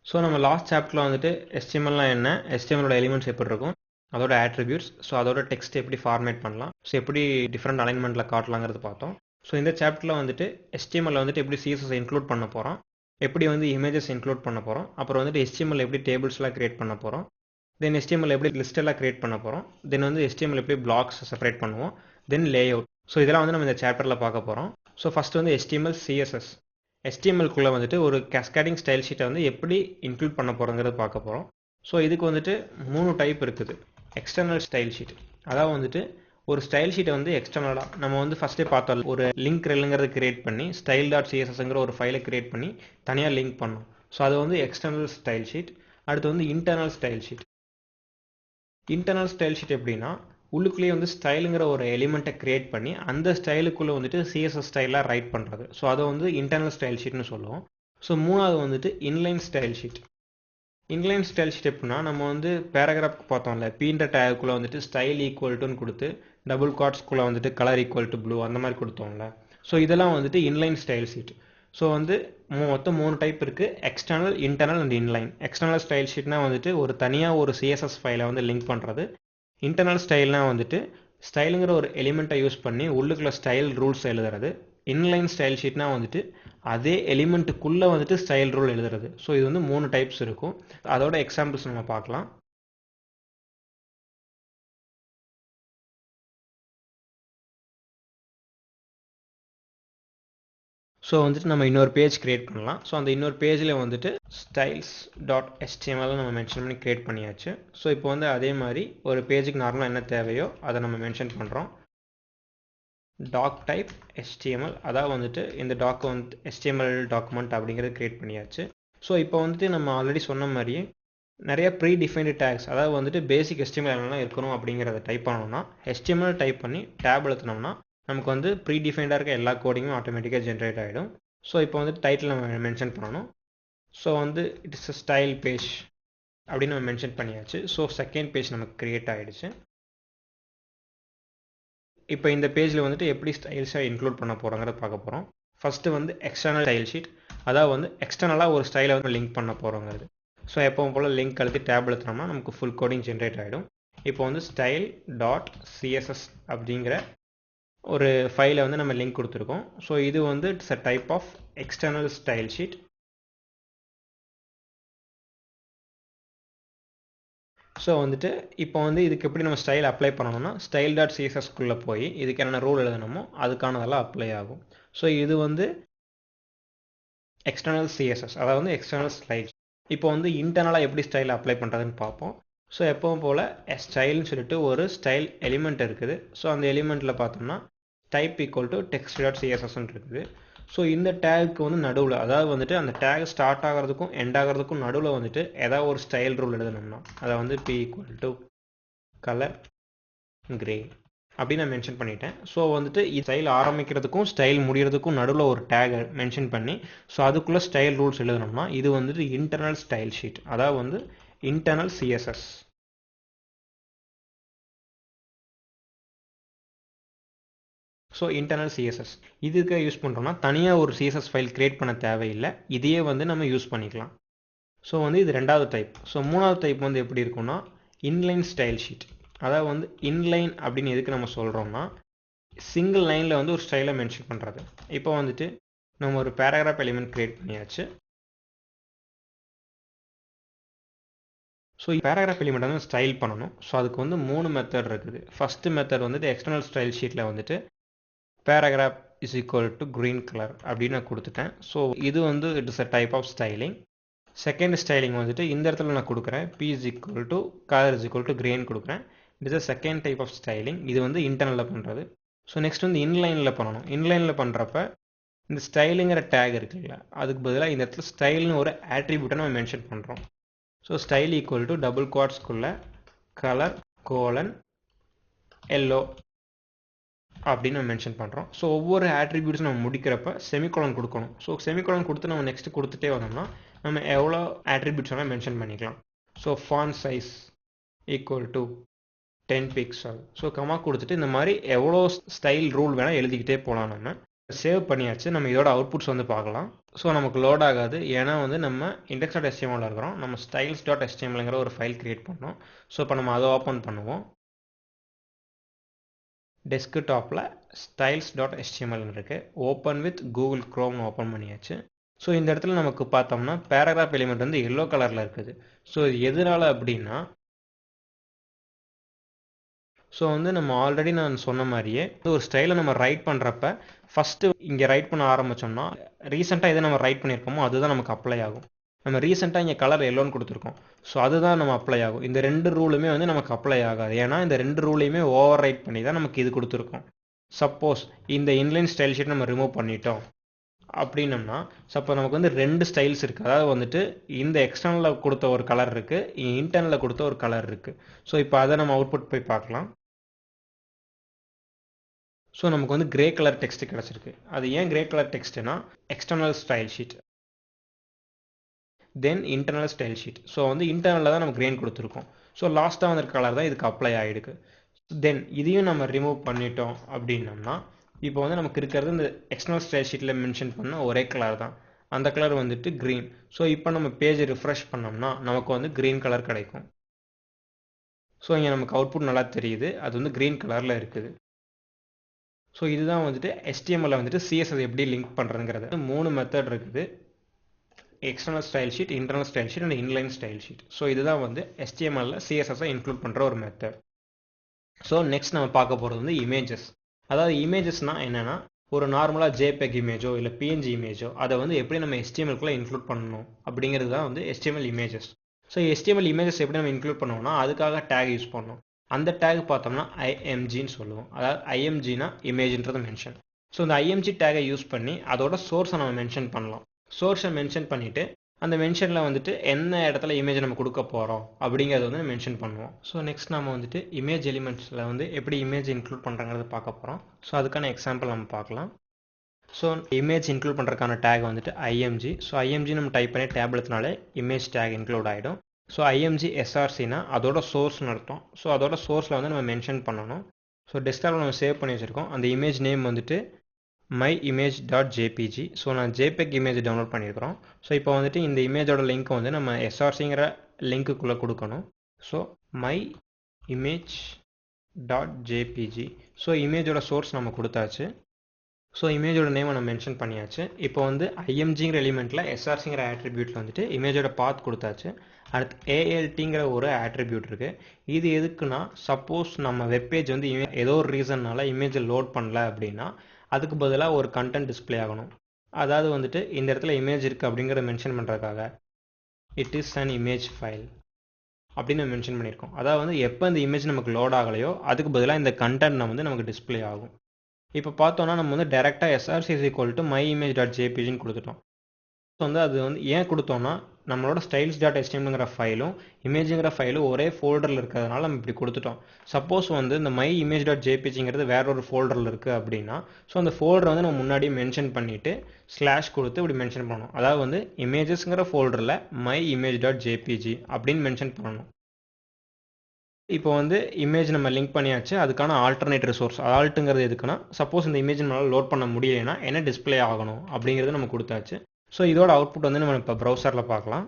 So நம்ம last சாப்டரில் வந்துட்டு HTMLலாம் என்ன, HTMLோட எலிமெண்ட்ஸ் எப்படி இருக்கும், அதோட ஆட்ரிபியூட்ஸ், ஸோ அதோட டெக்ஸ்ட் எப்படி ஃபார்மேட் பண்ணலாம், ஸோ எப்படி டிஃப்ரெண்ட் அலைன்மெண்ட்டில் காட்டலாங்கிறது பார்த்தோம். ஸோ இந்த சாப்டரில் வந்துட்டு HTML வந்துட்டு எப்படி CSS இன்க்ளூட் பண்ண போகிறோம், எப்படி வந்து இமேஜஸ் இன்க்ளூட் பண்ண போகிறோம், அப்புறம் வந்துட்டு HTML எப்படி டேபிள்ஸ்லாம் கிரியேட் பண்ண போகிறோம், தென் HTML எப்படி லிஸ்ட் எல்லாம் கிரியேட் பண்ண போகிறோம், தென் வந்து HTML எப்படி பிளாக்ஸ் செப்பரேட் பண்ணுவோம், தென் லே அவுட். ஸோ இதெல்லாம் வந்து நம்ம இந்த சாப்டரில் பார்க்க போகிறோம். ஸோ ஃபஸ்ட் வந்து HTML CSS. HTML-குள்ளே வந்துட்டு ஒரு கேஸ்கேடிங் ஸ்டைல் ஷீட்டை வந்து எப்படி இன்க்ளூட் பண்ண போகிறோங்கிறது பார்க்க போகிறோம். ஸோ இதுக்கு வந்துட்டு 3 டைப் இருக்குது. எக்ஸ்டர்னல் ஸ்டைல் ஷீட், அதாவது வந்துட்டு ஒரு ஸ்டைல் ஷீட்டை வந்து எக்ஸ்டர்னலாக நம்ம வந்து ஃபஸ்ட்டே பார்த்தோம், ஒரு லிங்க் ரெல்லுங்கிறத கிரியேட் பண்ணி style.cssங்கிற ஒரு ஃபைலை கிரியேட் பண்ணி தனியாக லிங்க் பண்ணோம். ஸோ அது வந்து எக்ஸ்டர்னல் ஸ்டைல் ஷீட். அடுத்து வந்து internal style sheet. Internal style sheet எப்படின்னா, உள்ளுக்குள்ளேயே வந்து ஸ்டைலுங்கிற ஒரு எலிமெண்ட்டை கிரியேட் பண்ணி அந்த ஸ்டைலுக்குள்ளே வந்துட்டு CSS ஸ்டைலாக ரைட் பண்ணுறது. ஸோ அதை வந்து இன்டர்னல் ஸ்டைல் ஷீட்னு சொல்லுவோம். ஸோ மூணாவது வந்துட்டு inline style sheet. Inline style sheet எப்படின்னா, நம்ம வந்து பேராகிராஃப்க்கு பார்த்தோம்ல, பீன்ற டேக்குள்ளே வந்துட்டு ஸ்டைல் ஈக்குவல்ட்டுன்னு கொடுத்து டபுள் காட்ஸ்குள்ளே வந்துட்டு கலர் ஈக்குவல் டு ப்ளூ அந்த மாதிரி கொடுத்தோம்ல. ஸோ இதெல்லாம் வந்துட்டு இன்லைன் ஸ்டைல் ஷீட். ஸோ வந்து மொத்தம் 3 டைப் இருக்குது: external, internal and inline. External style ஷீட்னா வந்துட்டு ஒரு தனியாக ஒரு CSS ஃபைலை வந்து லிங்க் பண்ணுறது. இன்டர்னல் ஸ்டைல்னா வந்துட்டு ஸ்டைலுங்கிற ஒரு எலிமெண்ட்டை யூஸ் பண்ணி உள்ளுக்குள்ள ஸ்டைல் ரூல்ஸ் எழுதுறது. இன்லைன் ஸ்டைல் ஷீட்னா வந்துட்டு அதே எலிமெண்ட்டுக்குள்ளே வந்துட்டு ஸ்டைல் ரூல் எழுதுறது. ஸோ இது வந்து 3 டைப்ஸ் இருக்கும். அதோட எக்ஸாம்பிள்ஸ் நம்ம பார்க்கலாம். ஸோ வந்துட்டு நம்ம இன்னொரு பேஜ் கிரியேட் பண்ணலாம். ஸோ அந்த இன்னொரு பேஜில் வந்துட்டு styles.html நம்ம மென்ஷன் பண்ணி கிரியேட் பண்ணியாச்சு. ஸோ இப்போ வந்து அதே மாதிரி ஒரு பேஜுக்கு நார்மலாக என்ன தேவையோ அதை நம்ம மென்ஷன் பண்ணுறோம். டாக் டைப் HTML, அதாவது வந்துட்டு இந்த டாக் வந்து HTML டாக்குமெண்ட் அப்படிங்கிறது கிரியேட் பண்ணியாச்சு. ஸோ இப்போ வந்துட்டு நம்ம ஆல்ரெடி சொன்ன மாதிரியே நிறைய ப்ரீ டிஃபைன்டு டேக்ஸ், அதாவது வந்துட்டு பேசிக் HTML என்னெல்லாம் இருக்கணும் அப்படிங்கிறத டைப் பண்ணோம்னா HTML டைப் பண்ணி டேப் அழுத்தினோம்னா நமக்கு வந்து ப்ரீ டிஃபைண்டாக இருக்க எல்லா கோடிங்குமே ஆட்டோமேட்டிக்காக ஜென்ரேட் ஆகிடும். ஸோ இப்போ வந்து டைட்டில் நம்ம மென்ஷன் பண்ணணும். ஸோ வந்து இட்ஸ் அ ஸ்டைல் பேஜ் அப்படின்னு நம்ம மென்ஷன் பண்ணியாச்சு. ஸோ செகண்ட் பேஜ் நமக்கு கிரியேட் ஆகிடுச்சு. இப்போ இந்த பேஜில் வந்துட்டு எப்படி ஸ்டைல்ஸை இன்க்ளூட் பண்ண போகிறோங்கிறத பார்க்க போகிறோம். ஃபஸ்ட்டு வந்து எக்ஸ்டர்னல் ஸ்டைல் ஷீட், அதாவது வந்து எக்ஸ்டர்னலாக ஒரு ஸ்டைலை வந்து லிங்க் பண்ண போகிறோங்கிறது. ஸோ எப்பவும் போல் லிங்க் அழுத்தி டேப் அழுத்தினோம்னா நமக்கு ஃபுல் கோடிங் ஜென்ரேட் ஆகிடும். இப்போ வந்து style.css அப்படிங்கிற ஒரு ஃபைலை வந்து நம்ம லிங்க் கொடுத்துருக்கோம். ஸோ இது வந்து it's a type of external style sheet. So வந்துட்டு இப்போ வந்து இதுக்கு எப்படி நம்ம ஸ்டைல் அப்ளை பண்ணணும்னா style.cssக்குள்ளே போய் இதுக்கு என்னென்ன ரூல் எழுதணுமோ அதுக்கானதெல்லாம் அப்ளை ஆகும். ஸோ இது வந்து எக்ஸ்டர்னல் CSS, அதாவது வந்து எக்ஸ்டர்னல் ஸ்டைல். இப்போ வந்து இன்டர்னலாக எப்படி ஸ்டைல் அப்ளை பண்ணுறதுன்னு பார்ப்போம். ஸோ எப்பவும் போல் ஸ்டைல்னு சொல்லிட்டு ஒரு ஸ்டைல் எலிமெண்ட் இருக்குது. ஸோ அந்த எலிமெண்ட்டில் பார்த்தோம்னா டைப் ஈக்குவல் டு text.cssன்னு இருக்குது. ஸோ இந்த டேக்கு வந்து நடுவில், அதாவது வந்துட்டு அந்த டேக் ஸ்டார்ட் ஆகிறதுக்கும் எண்ட் ஆகிறதுக்கும் நடுவில் வந்துட்டு ஏதாவது ஒரு ஸ்டைல் ரூல் எழுதணும்னா அதை வந்து p equal to colour grey அப்படின்னு நான் மென்ஷன் பண்ணிட்டேன். ஸோ வந்துட்டு ஸ்டைல் ஆரம்பிக்கிறதுக்கும் ஸ்டைல் முடிகிறதுக்கும் நடுவில் ஒரு டேகை மென்ஷன் பண்ணி ஸோ அதுக்குள்ளே ஸ்டைல் ரூல்ஸ் எழுதணும்னா இது வந்துட்டு இன்டர்னல் ஸ்டைல் ஷீட், அதாவது வந்து internal CSS. So internal CSS இதுக்கு யூஸ் பண்ணுறோம்னா தனியாக ஒரு CSS ஃபைல் கிரியேட் பண்ண தேவையில்லை, இதையே வந்து நம்ம யூஸ் பண்ணிக்கலாம். ஸோ வந்து இது ரெண்டாவது டைப். ஸோ மூணாவது டைப் வந்து எப்படி இருக்குன்னா இன்லைன் ஸ்டைல் ஷீட். அதாவது வந்து இன்லைன் அப்படின்னு எதுக்கு நம்ம சொல்கிறோம்னா சிங்கிள் லைனில் வந்து ஒரு ஸ்டைலை மென்ஷன் பண்ணுறது. இப்போ வந்துட்டு நம்ம ஒரு பேராகிராஃப் எலிமெண்ட் கிரியேட் பண்ணியாச்சு. ஸோ பேராகிராஃப் எலிமெண்ட் வந்து ஸ்டைல் பண்ணணும். ஸோ அதுக்கு வந்து 3 மெத்தட் இருக்குது. ஃபஸ்ட்டு மெத்தட் வந்துட்டு எக்ஸ்டர்னல் ஸ்டைல் ஷீட்டில் வந்துட்டு paragraph is equal to green colour அப்படின்னு நான் கொடுத்துட்டேன். ஸோ இது வந்து it is a type of styling. Second styling வந்துட்டு இந்த இடத்துல நான் கொடுக்குறேன் p is equal to colour is equal to green கொடுக்குறேன். It is a second type of styling. இது வந்து இன்டர்னலில் பண்ணுறது. ஸோ நெக்ஸ்ட் வந்து இன்லைனில் பண்ணணும். இன்லைனில் பண்ணுறப்ப இந்த ஸ்டைலுங்கிற டேக் இருக்குல்ல, அதுக்கு பதிலாக இந்த இடத்துல ஸ்டைல்னு ஒரு ஆட்ரிபியூட்டை நம்ம மென்ஷன் பண்ணுறோம். So style equal to double குவாட்ஸ்குள்ளே கலர் கோலன் எல்லோ அப்படின்னு நம்ம மென்ஷன் பண்ணுறோம். ஸோ ஒவ்வொரு ஆட்ரிபியூட்ஸும் நம்ம முடிக்கிறப்ப செமிகோலன் கொடுக்கணும். ஸோ செமிகோலன் கொடுத்து நம்ம நெக்ஸ்ட் கொடுத்துட்டே வந்தோம்னா நம்ம எவ்வளோ ஆட்ரிபியூட்ஸ் வேணால் மென்ஷன் பண்ணிக்கலாம். So font size equal to 10 pixel. So comma கொடுத்துட்டு இந்த மாதிரி எவ்வளோ ஸ்டைல் ரூல் வேணால் எழுதிக்கிட்டே போகலாம். நம்ம சேவ் பண்ணியாச்சு. நம்ம இதோட அவுட்புட்ஸ் வந்து பார்க்கலாம். ஸோ நமக்கு லோட் ஆகாது. ஏன்னா வந்து நம்ம index.html இருக்கிறோம். நம்ம styles.htmlங்கிற ஒரு ஃபைல் கிரியேட் பண்ணோம். ஸோ இப்போ நம்ம அதை ஓப்பன் பண்ணுவோம். டெஸ்க்டாப்பில் styles.html இருக்குது. ஓப்பன் வித் கூகுள் க்ரோம்னு ஓப்பன் பண்ணியாச்சு. ஸோ இந்த இடத்துல நமக்கு பார்த்தோம்னா பேராகிராஃப் எலிமெண்ட் வந்து எல்லோ கலரில் இருக்குது. ஸோ இது எதனால அப்படின்னா, ஸோ வந்து நம்ம ஆல்ரெடி நான் சொன்ன மாதிரியே ஒரு ஸ்டைலை நம்ம ரைட் பண்ணுறப்ப ஃபஸ்ட்டு இங்கே ரைட் பண்ண ஆரம்பித்தோம்னா ரீசெண்டாக எதை நம்ம ரைட் பண்ணியிருக்கோமோ அதுதான் நமக்கு அப்ளை ஆகும். நம்ம ரீசெண்டாக இங்கே கலர் எல்லோன்னு கொடுத்துருக்கோம். ஸோ அதுதான் நம்ம அப்ளை ஆகும். இந்த ரெண்டு ரூலுமே வந்து நமக்கு அப்ளை ஆகாது. ஏன்னா இந்த ரெண்டு ரூலையுமே ஓவர் ரைட் பண்ணி தான் நமக்கு இது கொடுத்துருக்கோம். சப்போஸ் இந்த இன்லைன் ஸ்டைல் ஷீட் நம்ம ரிமூவ் பண்ணிட்டோம் அப்படின்னம்னா, சப்போஸ் நமக்கு வந்து ரெண்டு ஸ்டைல்ஸ் இருக்குது. அதாவது வந்துட்டு இந்த எக்ஸ்டர்னலில் கொடுத்த ஒரு கலர் இருக்குது, இன்டர்னலில் கொடுத்த ஒரு கலர் இருக்குது. ஸோ இப்போ அதை நம்ம அவுட்புட் போய் பார்க்கலாம். ஸோ நமக்கு வந்து கிரே கலர் டெக்ஸ்ட் கிடச்சிருக்கு. அது ஏன் கிரே கலர் டெக்ஸ்ட்னா external style sheet, then internal style sheet. So வந்து இன்டர்னலில் தான் நம்ம கிரேன் கொடுத்துருக்கோம். ஸோ லாஸ்ட்டாக வந்திருக்க கலர் தான் இதுக்கு அப்ளை ஆகிடுக்கு. தென் இதையும் நம்ம ரிமூவ் பண்ணிட்டோம் அப்படின்னம்னா இப்போ வந்து நமக்கு இருக்கிறது இந்த எக்ஸ்டர்னல் ஸ்டைல் ஷீட்டில் மென்ஷன் பண்ண ஒரே கலர் தான். அந்த கலர் வந்துட்டு க்ரீன். ஸோ இப்போ நம்ம பேஜை ரிஃப்ரெஷ் பண்ணோம்னா நமக்கு வந்து க்ரீன் கலர் கிடைக்கும். ஸோ இங்கே நமக்கு அவுட்புட் நல்லா தெரியுது, அது வந்து க்ரீன் கலரில் இருக்குது. ஸோ இதுதான் வந்துட்டு HTML வந்துட்டு CSS எப்படி லிங்க் பண்ணுறதுங்கிறது. 3 மெத்தட் இருக்குது. External style sheet, internal style sheet and inline style sheet. So இதுதான் வந்து HTML CSS-ஐ இன்க்ளூட் பண்ணுற ஒரு மெத்தட். ஸோ நெக்ஸ்ட் நம்ம பார்க்க போகிறது வந்து இமேஜஸ். அதாவது இமேஜஸ்னால் என்னென்னா, ஒரு நார்மலாக JPEG இமேஜோ இல்லை PNG இமேஜோ அதை வந்து எப்படி நம்ம HTML-குள்ளே இன்க்ளூட் பண்ணணும் அப்படிங்கிறது தான் வந்து HTML images. So HTML images எப்படி நம்ம இன்க்ளூட் பண்ணுவோம்னா அதுக்காக டேக் யூஸ் பண்ணோம். அந்த டேக் பார்த்தோம்னா IMGன்னு சொல்லுவோம். அதாவது IMGனா இமேஜ்ன்றது மென்ஷன். ஸோ இந்த IMG டேகை யூஸ் பண்ணி அதோட சோர்ஸை நம்ம மென்ஷன் பண்ணலாம். சோர்ஸை மென்ஷன் பண்ணிவிட்டு அந்த மென்ஷனில் வந்துட்டு என்ன இடத்துல இமேஜ் நம்ம கொடுக்க போகிறோம் அப்படிங்கிறத வந்து மென்ஷன் பண்ணுவோம். ஸோ நெக்ஸ்ட் நம்ம வந்துட்டு இமேஜ் எலிமெண்ட்ஸில் வந்து எப்படி இமேஜ் இன்க்ளூட் பண்ணுறாங்கிறத பார்க்க போகிறோம். ஸோ அதுக்கான எக்ஸாம்பிள் நம்ம பார்க்கலாம். ஸோ இமேஜ் இன்க்ளூட் பண்ணுறதுக்கான டேக் வந்துட்டு IMG. ஸோ IMG நம்ம டைப் பண்ணி டேப்லெட்னாலே இமேஜ் டேக் இன்க்ளூட் ஆகிடும். ஸோ IMG SRCனா அதோட சோர்ஸ்னு அர்த்தம். ஸோ அதோட சோர்ஸில் வந்து நம்ம மென்ஷன் பண்ணணும். ஸோ டெஸ்க்டாப்பில் நம்ம சேவ் பண்ணி வச்சுருக்கோம். அந்த இமேஜ் நேம் வந்துட்டு myimage.jpg. ஸோ நான் JPEG இமேஜ் டவுன்லோட் பண்ணியிருக்கிறோம். ஸோ இப்போ வந்துட்டு இந்த இமேஜோட லிங்க் வந்து நம்ம SRCங்கிற லிங்க்குள்ளே கொடுக்கணும். So myimage.jpg. ஸோ இமேஜோட சோர்ஸ் நம்ம கொடுத்தாச்சு. ஸோ இமேஜோட நேமை நம்ம மென்ஷன் பண்ணியாச்சு. இப்போ வந்து IMGங்கிற எலிமெண்ட்டில் SRCங்கிற ஆட்ரிபியூட்டில் வந்துட்டு இமேஜோட பாத் கொடுத்தாச்சு. அடுத்து ALTங்கிற ஒரு ஆட்ரிபியூட் இருக்குது. இது எதுக்குன்னா, சப்போஸ் நம்ம வெப்பேஜ் வந்து ஏதோ ஒரு ரீசன்னால் இமேஜை லோட் பண்ணல அப்படின்னா அதுக்கு பதிலாக ஒரு கண்டென்ட் டிஸ்பிளே ஆகணும். அதாவது வந்துட்டு இந்த இடத்துல இமேஜ் இருக்குது அப்படிங்கிறத மென்ஷன் பண்ணுறதுக்காக it is an image file அப்படின்னு மென்ஷன் பண்ணியிருக்கோம். அதாவது வந்து எப்போ இந்த இமேஜ் நமக்கு லோட் ஆகலையோ அதுக்கு பதிலாக இந்த கண்டென்ட் வந்து நமக்கு டிஸ்பிளே ஆகும். இப்போ பார்த்தோன்னா நம்ம வந்து டேரெக்டாக SRC myimage.jpgன்னு கொடுத்துட்டோம். வந்து அது வந்து ஏன் கொடுத்தோம்னா நம்மளோட styles.htmlங்கிற ஃபைலும் இமேஜுங்கிற ஃபைலும் ஒரே ஃபோல்டரில் இருக்கிறதுனால நம்ம இப்படி கொடுத்துட்டோம். சப்போஸ் வந்து இந்த myimage.jpgங்கிறது வேற ஒரு ஃபோல்டரில் இருக்குது அப்படின்னா ஸோ அந்த ஃபோல்டரை வந்து நம்ம முன்னாடியே மென்ஷன் பண்ணிவிட்டு ஸ்லாஷ் கொடுத்து இப்படி மென்ஷன் பண்ணணும். அதாவது வந்து இமேஜஸ்ங்கிற ஃபோல்டரில் myimage.jpg அப்படின்னு மென்ஷன் பண்ணணும். இப்போ வந்து இமேஜ் நம்ம லிங்க் பண்ணியாச்சு. அதுக்கான ஆல்டர்னேட் ரிசோர்ஸ் ஆல்ட்டுங்கிறது எதுக்குன்னா, சப்போஸ் இந்த இமேஜ் நம்மளால் லோட் பண்ண முடியலைன்னா என்ன டிஸ்பிளே ஆகணும் அப்படிங்கிறது நம்ம கொடுத்தாச்சு. ஸோ இதோட அவுட்புட் வந்து நம்ம இப்போ ப்ரௌசரில் பார்க்கலாம்.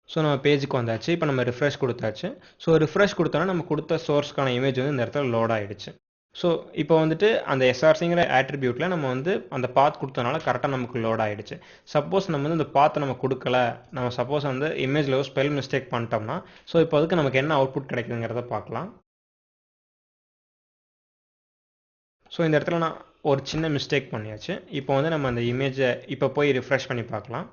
ஸோ நம்ம பேஜுக்கு வந்தாச்சு. இப்போ நம்ம ரிஃப்ரெஷ் கொடுத்தாச்சு. ஸோ ரிஃப்ரெஷ் கொடுத்தோன்னா நம்ம கொடுத்த சோர்ஸ்க்கான இமேஜ் வந்து இந்த இடத்துல லோட் ஆகிடுச்சு. ஸோ இப்போ வந்துட்டு அந்த SRCங்கிற ஆட்ரிபியூட்டில் நம்ம வந்து அந்த பாத் கொடுத்தனால கரெக்டாக நமக்கு லோட் ஆகிடுச்சு. சப்போஸ் நம்ம வந்து இந்த பாத்தை நம்ம கொடுக்கல, நம்ம சப்போஸ் வந்து இமேஜில் ஒரு ஸ்பெல் மிஸ்டேக் பண்ணிட்டோம்னா ஸோ இப்போ அதுக்கு நமக்கு என்ன அவுட்புட் கிடைக்குதுங்கிறத பார்க்கலாம். ஸோ இந்த இடத்துல நான் ஒரு சின்ன மிஸ்டேக் பண்ணியாச்சு. இப்போ வந்து நம்ம அந்த இமேஜை இப்போ போய் ரிஃப்ரெஷ் பண்ணி பார்க்கலாம்.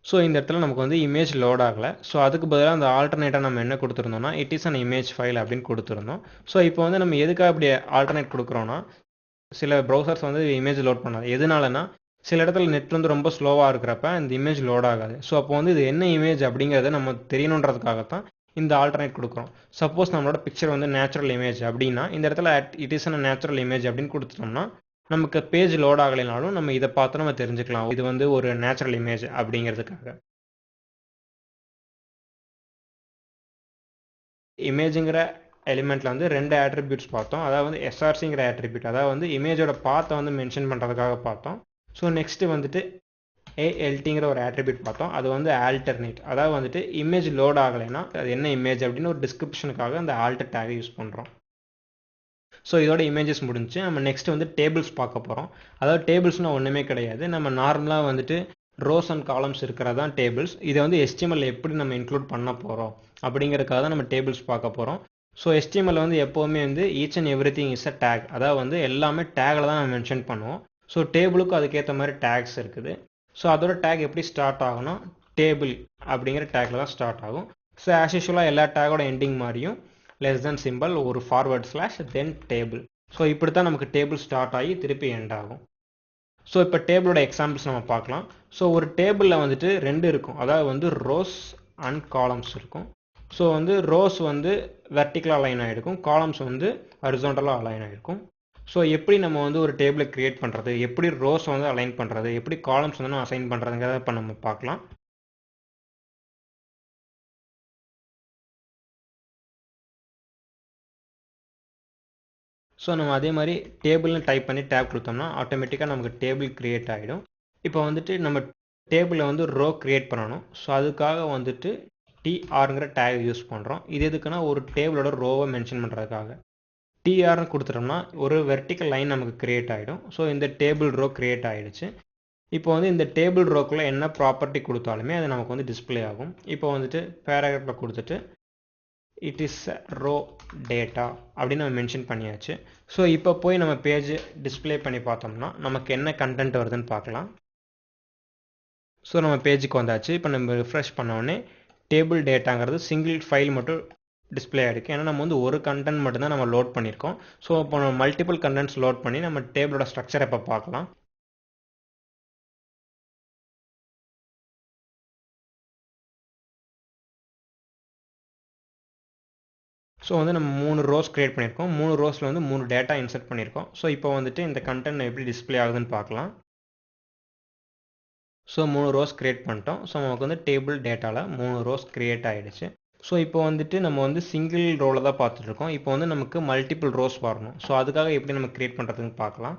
ஸோ இந்த இடத்துல நமக்கு வந்து இமேஜ் லோட் ஆகலை. ஸோ அதுக்கு பதிலாக அந்த ஆல்டர்னேட்டாக நம்ம என்ன கொடுத்துருந்தோம்னா it is an image file அப்படின்னு கொடுத்துருந்தோம். ஸோ இப்போ வந்து நம்ம எதுக்காக அப்படி ஆல்டர்னேட் கொடுக்குறோன்னா, சில ப்ரௌசர்ஸ் வந்து இமேஜ் லோட் பண்ணாது. எதனாலனா சில இடத்துல நெட் வந்து ரொம்ப ஸ்லோவாக இருக்கிறப்ப இந்த இமேஜ் லோட் ஆகாது. ஸோ அப்போ வந்து இது என்ன இமேஜ் அப்படிங்கிறத நம்ம தெரியணுன்றதுக்காகத்தான் இந்த ஆல்டர்னேட் கொடுக்குறோம். சப்போஸ் நம்மளோட பிக்சர் வந்து நேச்சுரல் இமேஜ் அப்படின்னா இந்த இடத்துல it is an natural image அப்படின்னு கொடுத்துட்டோம்னா நமக்கு பேஜ் லோட் ஆகலைனாலும் நம்ம இதை பார்த்து நம்ம தெரிஞ்சுக்கலாம் இது வந்து ஒரு நேச்சுரல் இமேஜ் அப்படிங்கிறதுக்காக. இமேஜுங்கிற எலிமெண்ட்டில் வந்து 2 ஆட்ரிபியூட்ஸ் பார்த்தோம். அதாவது வந்து SRCங்கிற ஆட்ரிபியூட், அதாவது வந்து இமேஜோட பாத்தை வந்து மென்ஷன் பண்ணுறதுக்காக பார்த்தோம். ஸோ நெக்ஸ்ட்டு வந்துட்டு ALTங்கிற ஒரு ஆட்ரிபியூட் பார்த்தோம். அது வந்து ஆல்டர்னேட், அதாவது வந்துட்டு இமேஜ் லோட் ஆகலைன்னா அது என்ன இமேஜ் அப்படின்னு ஒரு டிஸ்கிரிப்ஷனுக்காக அந்த ஆல்டர் டேகை யூஸ் பண்ணுறோம். ஸோ இதோட இமேஜஸ் முடிஞ்சு நம்ம நெக்ஸ்ட் வந்து டேபிள்ஸ் பார்க்க போகிறோம். அதாவது டேபிள்ஸ்னால் ஒன்றுமே கிடையாது, நம்ம நார்மலாக வந்துட்டு ரோஸ் அண்ட் காலம்ஸ் இருக்கிறது தான் டேபிள்ஸ். இதை வந்து HTML எப்படி நம்ம இன்க்ளூட் பண்ண போகிறோம் அப்படிங்கிறதுக்காக தான் நம்ம டேபிள்ஸ் பார்க்க போகிறோம். ஸோ HTML வந்து எப்போவுமே வந்து each and every thing is a take, அதாவது வந்து எல்லாமே டேகில் தான் நம்ம மென்ஷன் பண்ணுவோம். ஸோ டேபிளுக்கும் அதுக்கேற்ற மாதிரி டேக்ஸ் இருக்குது. ஸோ அதோட டேக் எப்படி ஸ்டார்ட் ஆகும்னா டேபிள் அப்படிங்கிற டேக்கில் தான் ஸ்டார்ட் ஆகும். ஸோ ஆஸ் யூஷுவலாக எல்லா டேக்கோட எண்டிங் மாதிரியும் லெஸ் தென் சிம்பிள் ஒரு ஃபார்வர்ட் ஸ்லாஷ் தென் டேபிள். ஸோ இப்படி தான் நமக்கு டேபிள் ஸ்டார்ட் ஆகி திருப்பி எண்ட் ஆகும். ஸோ இப்போ டேபிளோட எக்ஸாம்பிள்ஸ் நம்ம பார்க்கலாம். ஸோ ஒரு டேபிளில் வந்துட்டு 2 இருக்கும், அதாவது வந்து ரோஸ் அண்ட் காலம்ஸ் இருக்கும். ஸோ வந்து ரோஸ் வந்து வெர்டிக்கலாக அலைன் ஆகிருக்கும், காலம்ஸ் வந்து ஹரிசாண்டலாக அலைன் ஆகிருக்கும். ஸோ எப்படி நம்ம வந்து ஒரு டேபிளை க்ரியேட் பண்ணுறது, எப்படி ரோஸ் வந்து அலைன் பண்ணுறது, எப்படி காலம்ஸ் வந்து அசைன் பண்ணுறதுங்கிறத இப்போ நம்ம பார்க்கலாம். ஸோ நம்ம அதே மாதிரி டேபிள்னு டைப் பண்ணி டேப் கொடுத்தோம்னா ஆட்டோமேட்டிக்காக நமக்கு டேபிள் க்ரியேட் ஆகிடும். இப்போ வந்துட்டு நம்ம டேபிளில் வந்து ரோ க்ரியேட் பண்ணணும். ஸோ அதுக்காக வந்துட்டு TRங்கிற டேக் யூஸ் பண்ணுறோம். இது எதுக்குன்னா ஒரு டேபிளோட ரோவை மென்ஷன் பண்ணுறதுக்காக. TRன்னு கொடுத்துட்டோம்னா ஒரு வெர்டிக்கல் லைன் நமக்கு க்ரியேட் ஆகிடும். ஸோ இந்த டேபிள் ரோ க்ரியேட் ஆகிடுச்சு. இப்போ வந்து இந்த டேபிள் ரோக்குள்ளே என்ன ப்ராப்பர்ட்டி கொடுத்தாலுமே அது நமக்கு வந்து டிஸ்பிளே ஆகும். இப்போ வந்துட்டு பேராகிராஃபில் கொடுத்துட்டு இட் இஸ் ரோ டேட்டா அப்படின்னு நம்ம மென்ஷன் பண்ணியாச்சு. ஸோ இப்போ போய் நம்ம பேஜ் டிஸ்பிளே பண்ணி பார்த்தோம்னா நமக்கு என்ன கண்டென்ட் வருதுன்னு பார்க்கலாம். ஸோ நம்ம பேஜுக்கு வந்தாச்சு. இப்போ நம்ம ரிஃப்ரெஷ் பண்ணோடனே டேபிள் டேட்டாங்கிறது சிங்கிள் ஃபைல் மட்டும் டிஸ்பிளே ஆகிருக்கு. ஏன்னா நம்ம வந்து ஒரு கண்டென்ட் மட்டும்தான் நம்ம லோட் பண்ணியிருக்கோம். ஸோ இப்போ நம்ம மல்டிபிள் கண்டென்ட்ஸ் லோட் பண்ணி நம்ம டேபிளோட ஸ்ட்ரக்சரை இப்போ பார்க்கலாம். ஸோ வந்து நம்ம 3 ரோஸ் க்ரியேட் பண்ணியிருக்கோம். 3 ரோஸில் வந்து 3 டேட்டா இன்சர்ட் பண்ணியிருக்கோம். ஸோ இப்போ வந்துட்டு இந்த கண்டென்ட் எப்படி டிஸ்பிளே ஆகுதுன்னு பார்க்கலாம். ஸோ 3 ரோஸ் க்ரியேட் பண்ணிட்டோம். ஸோ நமக்கு வந்து டேபிள் டேட்டாவில் 3 ரோஸ் க்ரியேட் ஆகிடுச்சு. ஸோ இப்போ வந்துட்டு நம்ம வந்து சிங்கிள் ரோவில் தான் பார்த்துட்ருக்கோம். இப்போ வந்து நமக்கு மல்டிபிள் ரோஸ் வரணும். ஸோ அதுக்காக எப்படி நம்ம க்ரியேட் பண்ணுறதுன்னு பார்க்கலாம்.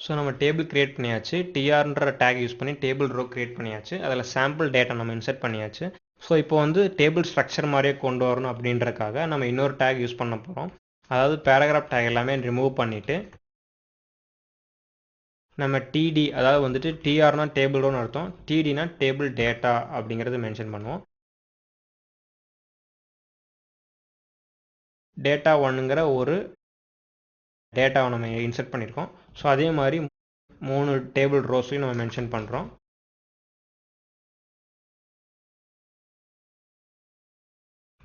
ஸோ நம்ம டேபிள் க்ரியேட் பண்ணியாச்சு. TRன்ற டேக் யூஸ் பண்ணி டேபிள் ரோ க்ரியேட் பண்ணியாச்சு. அதில் சாம்பிள் டேட்டா நம்ம இன்சர்ட் பண்ணியாச்சு. ஸோ இப்போ வந்து டேபிள் ஸ்ட்ரக்சர் மாதிரியே கொண்டு வரணும் அப்படின்றக்காக நம்ம இன்னொரு டேக் யூஸ் பண்ண போகிறோம். அதாவது பேராகிராஃப் டேக் எல்லாமே ரிமூவ் பண்ணிவிட்டு நம்ம TD, அதாவது வந்துட்டு TRனா டேபிள் ரோன்னு அர்த்தம், TDனா டேபிள் டேட்டா அப்படிங்கிறது மென்ஷன் பண்ணுவோம். டேட்டா 1ங்கிற ஒரு டேட்டாவை நம்ம இன்சர்ட் பண்ணியிருக்கோம். ஸோ அதே மாதிரி 3 டேபிள் ரோஸையும் நம்ம மென்ஷன் பண்ணுறோம்.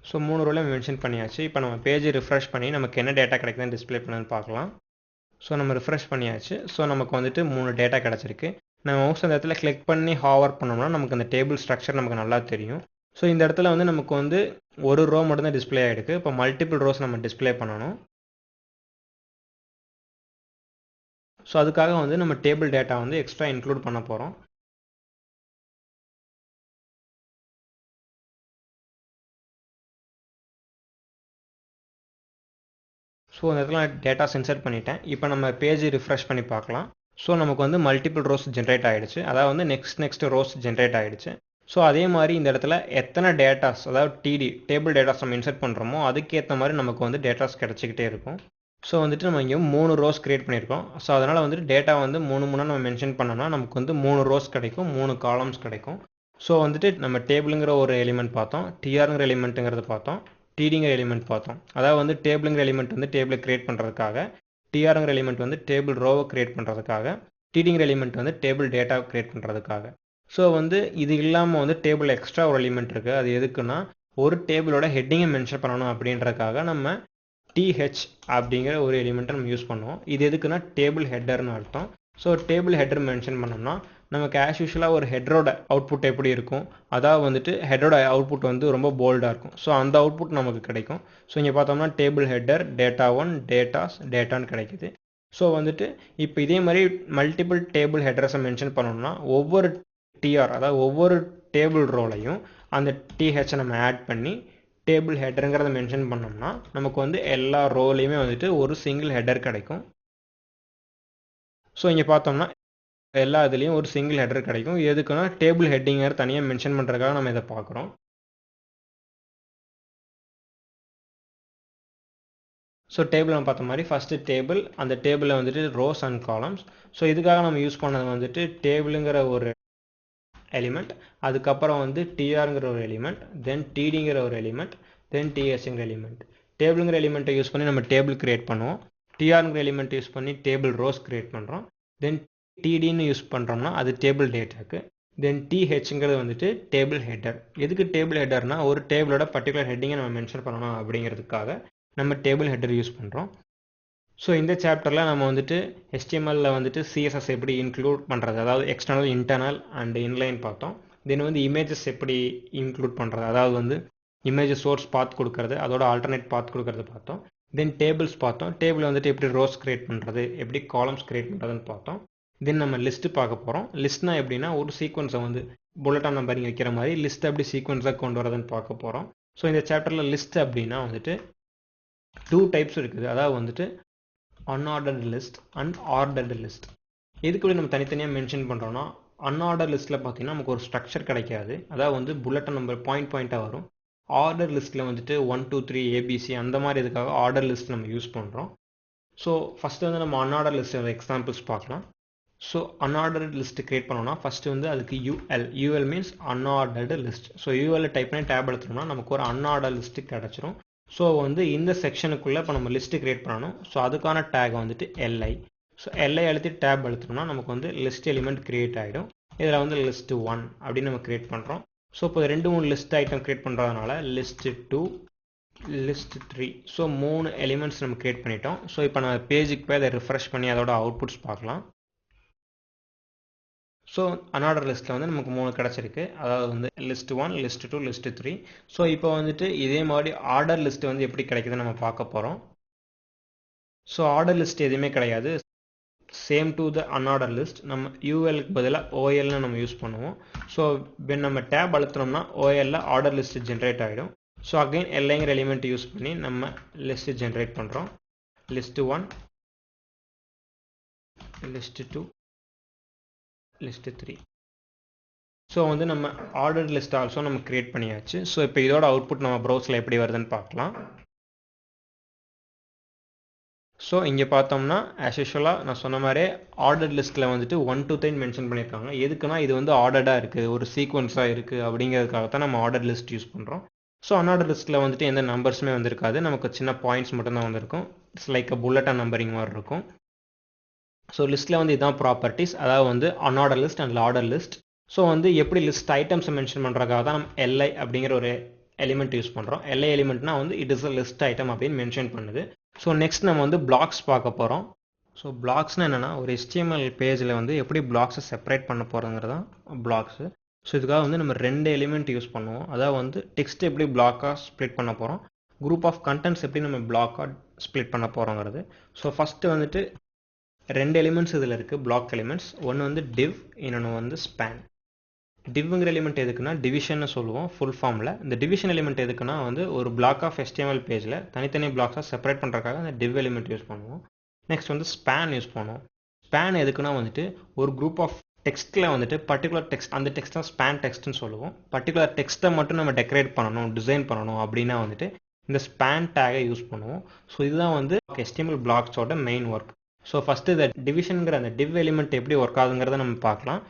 ஸோ 3 ரோலையும் மென்ஷன் பண்ணியாச்சு. இப்போ நம்ம பேஜை ரிஃப்ரெஷ் பண்ணி நமக்கு என்ன டேட்டா கிடைக்குதுன்னு டிஸ்பிளே பண்ணுன்னு பார்க்கலாம். ஸோ நம்ம ரிஃப்ரெஷ் பண்ணியாச்சு. ஸோ நமக்கு வந்துட்டு 3 டேட்டா கிடச்சிருக்கு. நம்ம மவுஸ் அந்த இடத்துல கிளிக் பண்ணி ஹாவர் பண்ணோம்னா நமக்கு அந்த டேபிள் ஸ்ட்ரக்சர் நமக்கு நல்லா தெரியும். ஸோ இந்த இடத்துல வந்து நமக்கு வந்து ஒரு ரோ மட்டும்தான் டிஸ்பிளே ஆகிருக்கு. இப்போ மல்டிபிள் ரோஸ் நம்ம டிஸ்பிளே பண்ணணும். ஸோ அதுக்காக வந்து நம்ம டேபிள் டேட்டா வந்து எக்ஸ்ட்ரா இன்க்ளூட் பண்ண போகிறோம். ஸோ அந்த இடத்துல டேட்டாஸ் இன்சர்ட் பண்ணிட்டேன். இப்போ நம்ம பேஜ் ரிஃப்ரெஷ் பண்ணி பார்க்கலாம். ஸோ நமக்கு வந்து மல்டிபிள் ரோஸ் ஜென்ரேட் ஆகிடுச்சு, அதாவது வந்து நெக்ஸ்ட் ரோஸ் ஜென்ரேட் ஆகிடுச்சு. ஸோ அதே மாதிரி இந்த இடத்துல எத்தனை டேட்டாஸ், அதாவது TD டேபிள் டேட்டாஸ் நம்ம இன்சர்ட் பண்ணுறோமோ அதுக்கேற்ற மாதிரி நமக்கு வந்து டேட்டாஸ் கிடச்சிக்கிட்டே இருக்கும். ஸோ வந்துட்டு நம்ம இங்கே 3 ரோஸ் க்ரியேட் பண்ணியிருக்கோம். ஸோ அதனால் வந்துட்டு டேட்டா வந்து 3 நம்ம மென்ஷன் பண்ணோம்னா நமக்கு வந்து 3 ரோஸ் கிடைக்கும், 3 காலம்ஸ் கிடைக்கும். ஸோ வந்துட்டு நம்ம டேபிளுங்கிற ஒரு எலிமெண்ட் பார்த்தோம், TRங்கிற எலிமெண்ட்டுங்கிறது பார்த்தோம், TDங்கிற எலிமெண்ட் பார்த்தோம். அதாவது வந்து டேபிளுங்கிற எலிமெண்ட் வந்து டேபிளை க்ரியேட் பண்ணுறதுக்காக, TRங்கிற எலிமெண்ட் வந்து டேபிள் ரோவை க்ரியேட் பண்ணுறதுக்காக, TDங்கிற எலிமெண்ட் வந்து டேபிள் டேட்டாவை க்ரியேட் பண்ணுறதுக்காக. ஸோ வந்து இது இல்லாமல் வந்து டேபிள் எக்ஸ்ட்ரா ஒரு எலிமெண்ட் இருக்குது. அது எதுக்குன்னா ஒரு டேபிளோட ஹெட்டிங்கை மென்ஷன் பண்ணணும் அப்படின்றதுக்காக நம்ம TH அப்படிங்கிற ஒரு எலிமெண்ட்டை நம்ம யூஸ் பண்ணுவோம். இது எதுக்குன்னா டேபிள் ஹெட்டர்னு அர்த்தம். ஸோ டேபிள் ஹெட்டர் மென்ஷன் பண்ணோம்னா நமக்கு ஆஸ் யூஷுவலாக ஒரு ஹெட்டரோட அவுட்புட் எப்படி இருக்கும், அதாவது வந்துட்டு ஹெட்டரோட அவுட்புட் வந்து ரொம்ப போல்டாக இருக்கும். ஸோ அந்த அவுட்புட் நமக்கு கிடைக்கும். ஸோ இங்கே பார்த்தோம்னா டேபிள் ஹெட்டர் டேட்டா 1 டேட்டான்னு கிடைக்குது. ஸோ வந்துட்டு இப்போ இதே மாதிரி மல்டிபிள் டேபிள் ஹெட்டர்ஸை மென்ஷன் பண்ணோம்னா ஒவ்வொரு TR, அதாவது ஒவ்வொரு டேபிள் ரோலையும் அந்த TH நம்ம ஆட் பண்ணி டேபிள் ஹெட்டருங்கிறத மென்ஷன் பண்ணோம்னா நமக்கு வந்து எல்லா ரோலையுமே வந்துட்டு ஒரு சிங்கிள் ஹெட்டர் கிடைக்கும். ஸோ இங்கே பார்த்தோம்னா எல்லா இதுலேயும் ஒரு சிங்கிள் ஹெடர் கிடைக்கும். எதுக்குன்னா டேபிள் ஹெட்டிங்கர் தனியாக மென்ஷன் பண்ணுறதுக்காக நம்ம இதை பார்க்குறோம். ஸோ டேபிள் நம்ம பார்த்த மாதிரி ஃபஸ்ட்டு டேபிள், அந்த டேபிளில் வந்துட்டு ரோஸ் அண்ட் காலம்ஸ். ஸோ இதுக்காக நம்ம யூஸ் பண்ணது வந்துட்டு டேபிளுங்கிற ஒரு எலிமெண்ட், அதுக்கப்புறம் வந்து டிஆருங்கிற ஒரு எலிமெண்ட், தென் டிடிங்கிற ஒரு எலிமெண்ட், தென் டிஎஸ்ங்கிற எலிமெண்ட். டேபிளுங்கிற எலிமெண்ட்டை யூஸ் பண்ணி நம்ம டேபிள் கிரியேட் பண்ணுவோம். டிஆருங்கிற எலிமெண்ட் யூஸ் பண்ணி டேபிள் ரோஸ் கிரியேட் பண்ணுறோம். தென் டிடின்னு யூஸ் பண்ணுறோம்னா அது டேபிள் டேட்டாக்கு. தென் டிஹெச்ங்கிறது வந்துட்டு டேபிள் ஹெட்டர். எதுக்கு டேபிள் ஹெட்டர்னா ஒரு டேபிளோட பர்டிகுலர் ஹெட்டிங்கை நம்ம மென்ஷன் பண்ணணும் அப்படிங்கிறதுக்காக நம்ம டேபிள் ஹெட்டர் யூஸ் பண்ணுறோம். ஸோ இந்த சாப்டரில் நம்ம வந்துட்டு HTMLல வந்துட்டு CSS எப்படி இன்க்ளூட் பண்ணுறது, அதாவது எக்ஸ்டர்னல், இன்டர்னல் அண்ட் இன்லைன் பார்த்தோம். தென் வந்து இமேஜஸ் எப்படி இன்க்ளூட் பண்ணுறது, அதாவது வந்து இமேஜ் சோர்ஸ் பாத் கொடுக்கறது, அதோட ஆல்டர்னேட் பாத் கொடுக்கறது பார்த்தோம். தென் டேபிள்ஸ் பார்த்தோம். டேபிள் வந்துட்டு எப்படி ரோஸ் கிரியேட் பண்ணுறது, எப்படி காலம்ஸ் கிரியேட் பண்ணுறதுன்னு பார்த்தோம். தென் நம்ம லிஸ்ட்டு பார்க்க போகிறோம். லிஸ்ட்னா எப்படின்னா ஒரு சீக்வன்ஸை வந்து புல்லட்டாக நம்பரிங் வைக்கிற மாதிரி லிஸ்ட் எப்படி சீக்வன்ஸாக கொண்டு வரதுன்னு பார்க்க போகிறோம். ஸோ இந்த சாப்டரில் லிஸ்ட் அப்படின்னா வந்துட்டு 2 டைப்ஸ் இருக்குது. அதாவது வந்துட்டு unordered list and ordered list. எதுக்கு நம்ம தனித்தனியாக மென்ஷன் பண்ணுறோன்னா, அன்ஆர்டர் லிஸ்ட்டில் பார்த்தீங்கன்னா நமக்கு ஒரு ஸ்ட்ரக்சர் கிடைக்காது, அதாவது வந்து புல்லட் நம்பர் பாயிண்டாக வரும். ஆர்டர் லிஸ்ட்டில் வந்துட்டு 1 2 3 ABC அந்த மாதிரி இதுக்காக ஆர்டர் லிஸ்ட் நம்ம யூஸ் பண்ணுறோம். ஸோ ஃபஸ்ட்டு வந்து நம்ம அன்ஆர்டர் லிஸ்ட் எக்ஸாம்பிள்ஸ் பார்க்கலாம். ஸோ அன்ஆர்டர்டு லிஸ்ட் கிரியேட் பண்ணோம்னா ஃபஸ்ட்டு வந்து அதுக்கு UL means unordered list. So UL type பண்ணி டேப் எடுத்தோம்னா நமக்கு ஒரு அன்ஆர்டர் லிஸ்ட்டு கிடச்சிரும். ஸோ வந்து இந்த செக்ஷனுக்குள்ளே இப்போ நம்ம லிஸ்ட்டு கிரியேட் பண்ணணும். ஸோ அதுக்கான டேக் வந்துட்டு LI. ஸோ LI அழுத்தி டேப் அழுத்தோம்னா நமக்கு வந்து லிஸ்ட் எலிமெண்ட் கிரியேட் ஆகிடும். இதில் வந்து லிஸ்ட் 1 அப்படின்னு நம்ம கிரியேட் பண்ணுறோம். ஸோ இப்போ 2-3 லிஸ்ட் ஐட்டம் கிரியேட் பண்ணுறதுனால லிஸ்ட் 2, லிஸ்ட் 3. ஸோ 3 எலிமெண்ட்ஸ் நம்ம கிரியேட் பண்ணிட்டோம். ஸோ இப்போ நான் பேஜுக்கு போய் அதை ரிஃப்ரெஷ் பண்ணி அதோட அவுட்புட்ஸ் பார்க்கலாம். ஸோ அன்ஆர்டர் லிஸ்ட்டில் வந்து நமக்கு 3 கிடச்சிருக்கு. அதாவது வந்து லிஸ்ட் 1, லிஸ்ட் 2, லிஸ்ட் 3. ஸோ இப்போ வந்துட்டு இதே மாதிரி ஆர்டர் லிஸ்ட் வந்து எப்படி கிடைக்குதுன்னு நம்ம பார்க்க போகிறோம். ஸோ ஆர்டர் லிஸ்ட் எதுவுமே கிடையாது, சேம் டு த அன்ஆர்டர் லிஸ்ட். நம்ம ULக்கு பதிலாக OLன்னு நம்ம யூஸ் பண்ணுவோம். ஸோ வென் நம்ம டேப் அழுத்தினோம்னா OLல ஆர்டர் லிஸ்ட் ஜென்ரேட் ஆகிடும். ஸோ அகைன் LIங்கிற எலிமெண்ட் யூஸ் பண்ணி நம்ம லிஸ்ட் ஜென்ரேட் பண்ணுறோம். List 1, list 2, list 3. ஸோ வந்து நம்ம ஆர்டர் லிஸ்ட் ஆல்சோ நம்ம கிரியேட் பண்ணியாச்சு. ஸோ இப்போ இதோட அவுட்புட் நம்ம ப்ரௌஸில் எப்படி வருதுன்னு பார்க்கலாம். ஸோ இங்கே பார்த்தோம்னா ஆஸ் யூஷுவலாக நான் சொன்ன மாதிரியே ஆர்டர் லிஸ்ட்டில் வந்துட்டு 1 to 10 மென்ஷன் பண்ணியிருக்காங்க. எதுக்குன்னா இது வந்து ஆர்டர்டாக இருக்குது, ஒரு சீக்வன்ஸாக இருக்குது அப்படிங்கிறதுக்காக தான் நம்ம ஆர்டர் லிஸ்ட் யூஸ் பண்ணுறோம். ஸோ அன்ஆர்டர் லிஸ்ட்டில் வந்துட்டு எந்த நம்பர்ஸுமே வந்திருக்காது, நமக்கு சின்ன பாயிண்ட்ஸ் மட்டும்தான் வந்திருக்கும். இட்ஸ் லைக் அ புல்லட்டாக நம்பரிங் மாதிரி இருக்கும். ஸோ லிஸ்ட்டில் வந்து இதுதான் ப்ராப்பர்ட்டிஸ், அதாவது வந்து unorder list and order list. So வந்து எப்படி லிஸ்ட் ஐட்டம்ஸை மென்ஷன் பண்ணுறதுக்காக தான் நம்ம LI அப்படிங்கிற ஒரு எலிமெண்ட் யூஸ் பண்ணுறோம். LI எலிமெண்ட்னா வந்து it is a list item அப்படின்னு மென்ஷன் பண்ணுது. ஸோ நெக்ஸ்ட் நம்ம வந்து பிளாக்ஸ் பார்க்க போகிறோம். ஸோ பிளாக்ஸ்னால் என்னென்னா ஒரு HTML பேஜில் வந்து எப்படி பிளாக்ஸை செப்பரேட் பண்ண போகிறோங்கிறது தான் பிளாக்ஸு. ஸோ இதுக்காக வந்து நம்ம 2 எலிமெண்ட் யூஸ் பண்ணுவோம். அதாவது வந்து டெக்ஸ்ட் எப்படி பிளாக்காக ஸ்ப்ளிட் பண்ண போகிறோம், குரூப் ஆஃப் கண்டென்ட்ஸ் எப்படி நம்ம பிளாக்காக ஸ்ப்ளிட் பண்ண போகிறோங்கிறது. ஸோ ஃபஸ்ட்டு வந்துட்டு 2 எலிமெண்ட்ஸ் இதில் இருக்குது, பிளாக் எலிமெண்ட்ஸ். ஒன்று வந்து div, இன்னொன்று வந்து span. divங்கிற எலிமெண்ட் எதுக்குன்னா டிவிஷன்னு சொல்லுவோம் ஃபுல் ஃபார்மில். இந்த டிவிஷன் எலிமெண்ட் எதுக்குன்னா வந்து ஒரு பிளாக் ஆஃப் HTML பேஜில் தனித்தனி பிளாக்ஸாக செப்பரேட் பண்ணுறதுக்காக அந்த div எலிமெண்ட் யூஸ் பண்ணுவோம். நெக்ஸ்ட் வந்து span யூஸ் பண்ணுவோம். span எதுக்குன்னா வந்துட்டு ஒரு குரூப் ஆஃப் டெக்ஸ்ட்டில் வந்துட்டு பர்டிகுலர் டெக்ஸ்ட், அந்த டெக்ஸ்ட் தான் ஸ்பேன் டெக்ஸ்ட்னு சொல்லுவோம். பர்டிகுலர் டெக்ஸ்ட்டை மட்டும் நம்ம டெக்கரேட் பண்ணணும், டிசைன் பண்ணணும் அப்படின்னா வந்துட்டு இந்த ஸ்பேன் டேகை யூஸ் பண்ணுவோம். ஸோ இதுதான் வந்து HTML பிளாக்ஸோட மெயின் ஒர்க். ஸோ ஃபஸ்ட்டு இந்த டிவிஷனுங்கிற அந்த div எலிமெண்ட் எப்படி ஒர்க் ஆகுதுங்கிறத நம்ம பார்க்கலாம்.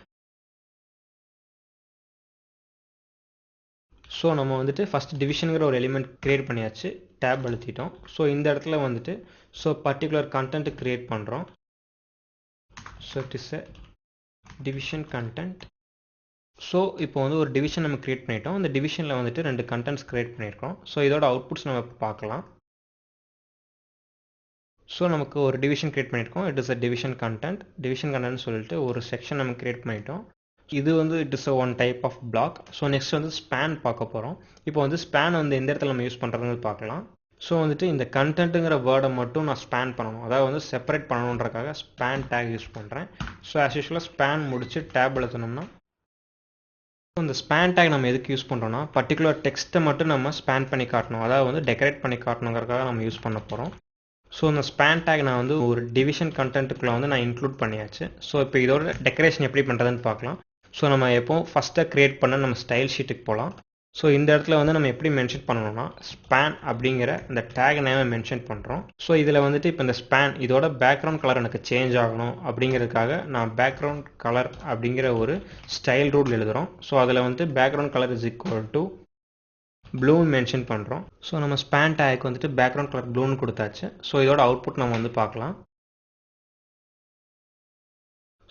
ஸோ நம்ம வந்துட்டு ஃபஸ்ட் டிவிஷனுங்கிற ஒரு எலிமெண்ட் கிரியேட் பண்ணியாச்சு, டேப் அழுத்திட்டோம். ஸோ இந்த இடத்துல வந்துட்டு பர்டிகுலர் கண்டென்ட் கிரியேட் பண்ணுறோம். So it is a division content. So இப்போ வந்து ஒரு டிவிஷன் நம்ம கிரியேட் பண்ணிட்டோம். இந்த டிவிஷனில் வந்துட்டு 2 கண்டென்ட்ஸ் கிரியேட் பண்ணியிருக்கோம். ஸோ இதோட அவுட்புட்ஸ் நம்ம பார்க்கலாம். ஸோ நமக்கு ஒரு டிவிஷன் கிரியேட் பண்ணியிருக்கோம். It is a division content சொல்லிட்டு ஒரு செக்ஷன் நம்ம கிரியேட் பண்ணிட்டோம். இது வந்து it is one type of block. So next வந்து ஸ்பேன் பார்க்க போகிறோம். இப்போ வந்து ஸ்பேன் வந்து எந்த இடத்துல நம்ம யூஸ் பண்ணுறதுன்னு பார்க்கலாம். ஸோ வந்துட்டு இந்த கண்டென்ட்டுங்கிற வேர்டை மட்டும் நான் ஸ்பேன் பண்ணணும், அதாவது வந்து செப்பரேட் பண்ணணுன்றக்காக ஸ்பேன் டேக் யூஸ் பண்ணுறேன். ஸோ ஆஸ் யூஷுவலாக ஸ்பேன் முடிச்சு டேப் எழுத்தணும்னா இந்த ஸ்பேன் டேக் நம்ம எதுக்கு யூஸ் பண்ணுறோம்னா பர்டிகுலர் டெக்ஸ்ட்டை மட்டும் நம்ம ஸ்பேன் பண்ணி காட்டணும், அதாவது வந்து டெக்கரேட் பண்ணி காட்டணுங்கிறதுக்காக நம்ம யூஸ் பண்ண போகிறோம். ஸோ இந்த ஸ்பேன் டேக் நான் வந்து ஒரு டிவிஷன் கண்டென்ட்டுக்குள்ளே வந்து நான் இன்க்ளூட் பண்ணியாச்சு. ஸோ இப்போ இதோட டெக்கரேஷன் எப்படி பண்ணுறதுன்னு பார்க்கலாம். ஸோ நம்ம எப்போவும் ஃபஸ்ட்டாக க்ரியேட் பண்ண நம்ம ஸ்டைல் ஷீட்டுக்கு போகலாம். ஸோ இந்த இடத்துல வந்து நம்ம எப்படி மென்ஷன் பண்ணணும்னா ஸ்பேன் அப்படிங்கிற இந்த டேக் நேமை மென்ஷன் பண்ணுறோம். ஸோ இதில் வந்துட்டு இப்போ இந்த ஸ்பேன் இதோட பேக்ரவுண்ட் கலர் எனக்கு சேஞ்ச் ஆகணும் அப்படிங்கிறதுக்காக நான் பேக்ரவுண்ட் கலர் அப்படிங்கிற ஒரு ஸ்டைல் ரூல் எழுதுகிறோம். ஸோ அதில் வந்துட்டு background colour is equal to ப்ளூன்னு மென்ஷன் பண்ணுறோம். ஸோ நம்ம ஸ்பேன் டேக் வந்துட்டு பேக்ரவுண்ட் கலர் ப்ளூன்னு கொடுத்தாச்சு. ஸோ இதோட அவுட்புட் நம்ம வந்து பார்க்கலாம்.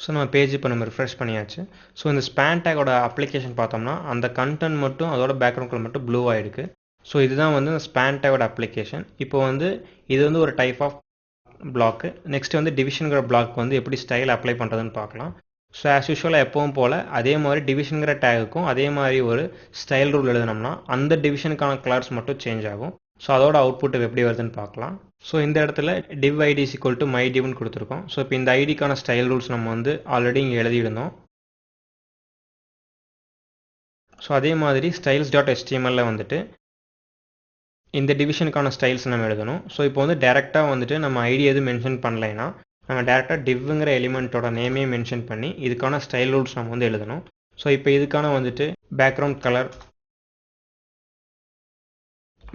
ஸோ நம்ம பேஜ் இப்போ நம்ம ரிஃப்ரெஷ் பண்ணியாச்சு. ஸோ இந்த ஸ்பேன் டேக்கோட அப்ளிகேஷன் பார்த்தோம்னா அந்த கண்டென்ட் மட்டும் அதோட பேக்ரவுண்ட் கலர் மட்டும் ப்ளூ ஆகிருக்கு. ஸோ இதுதான் வந்து இந்த ஸ்பேன் டேக்கோட அப்ளிகேஷன். இப்போ வந்து இது வந்து ஒரு டைப் ஆஃப் பிளாக்கு. நெக்ஸ்ட் வந்து டிவிஷனுங்கிற பிளாக் வந்து எப்படி ஸ்டைல் அப்ளை பண்ணுறதுன்னு பார்க்கலாம். ஸோ ஆஸ் யூஷுவலாக எப்பவும் போல் அதே மாதிரி டிவிஷனுங்கிற டேகுக்கும் அதே மாதிரி ஒரு ஸ்டைல் ரூல் எழுதினோம்னா அந்த டிவிஷனுக்கான கலர்ஸ் மட்டும் சேஞ்ச் ஆகும். ஸோ அதோட அவுட்புட் எப்படி வருதுன்னு பார்க்கலாம். ஸோ இந்த இடத்துல div id is equal to my divன்னு கொடுத்துருக்கோம். ஸோ இப்போ இந்த ஐடிக்கான ஸ்டைல் ரூல்ஸ் நம்ம வந்து ஆல்ரெடி இங்கே எழுதியிருந்தோம். ஸோ அதே மாதிரி styles.htmlல வந்துட்டு இந்த டிவிஷனுக்கான ஸ்டைல்ஸ் நம்ம எழுதணும். ஸோ இப்போ வந்து டேரெக்டாக வந்துட்டு நம்ம ஐடி எதுவும் மென்ஷன் பண்ணலைன்னா நம்ம டேரெக்டாக divங்கிற எலிமெண்ட்டோட நேமே மென்ஷன் பண்ணி இதுக்கான ஸ்டைல் ரூல்ஸ் நம்ம வந்து எழுதணும். ஸோ இப்போ இதுக்கான வந்துட்டு பேக்ரவுண்ட் கலர்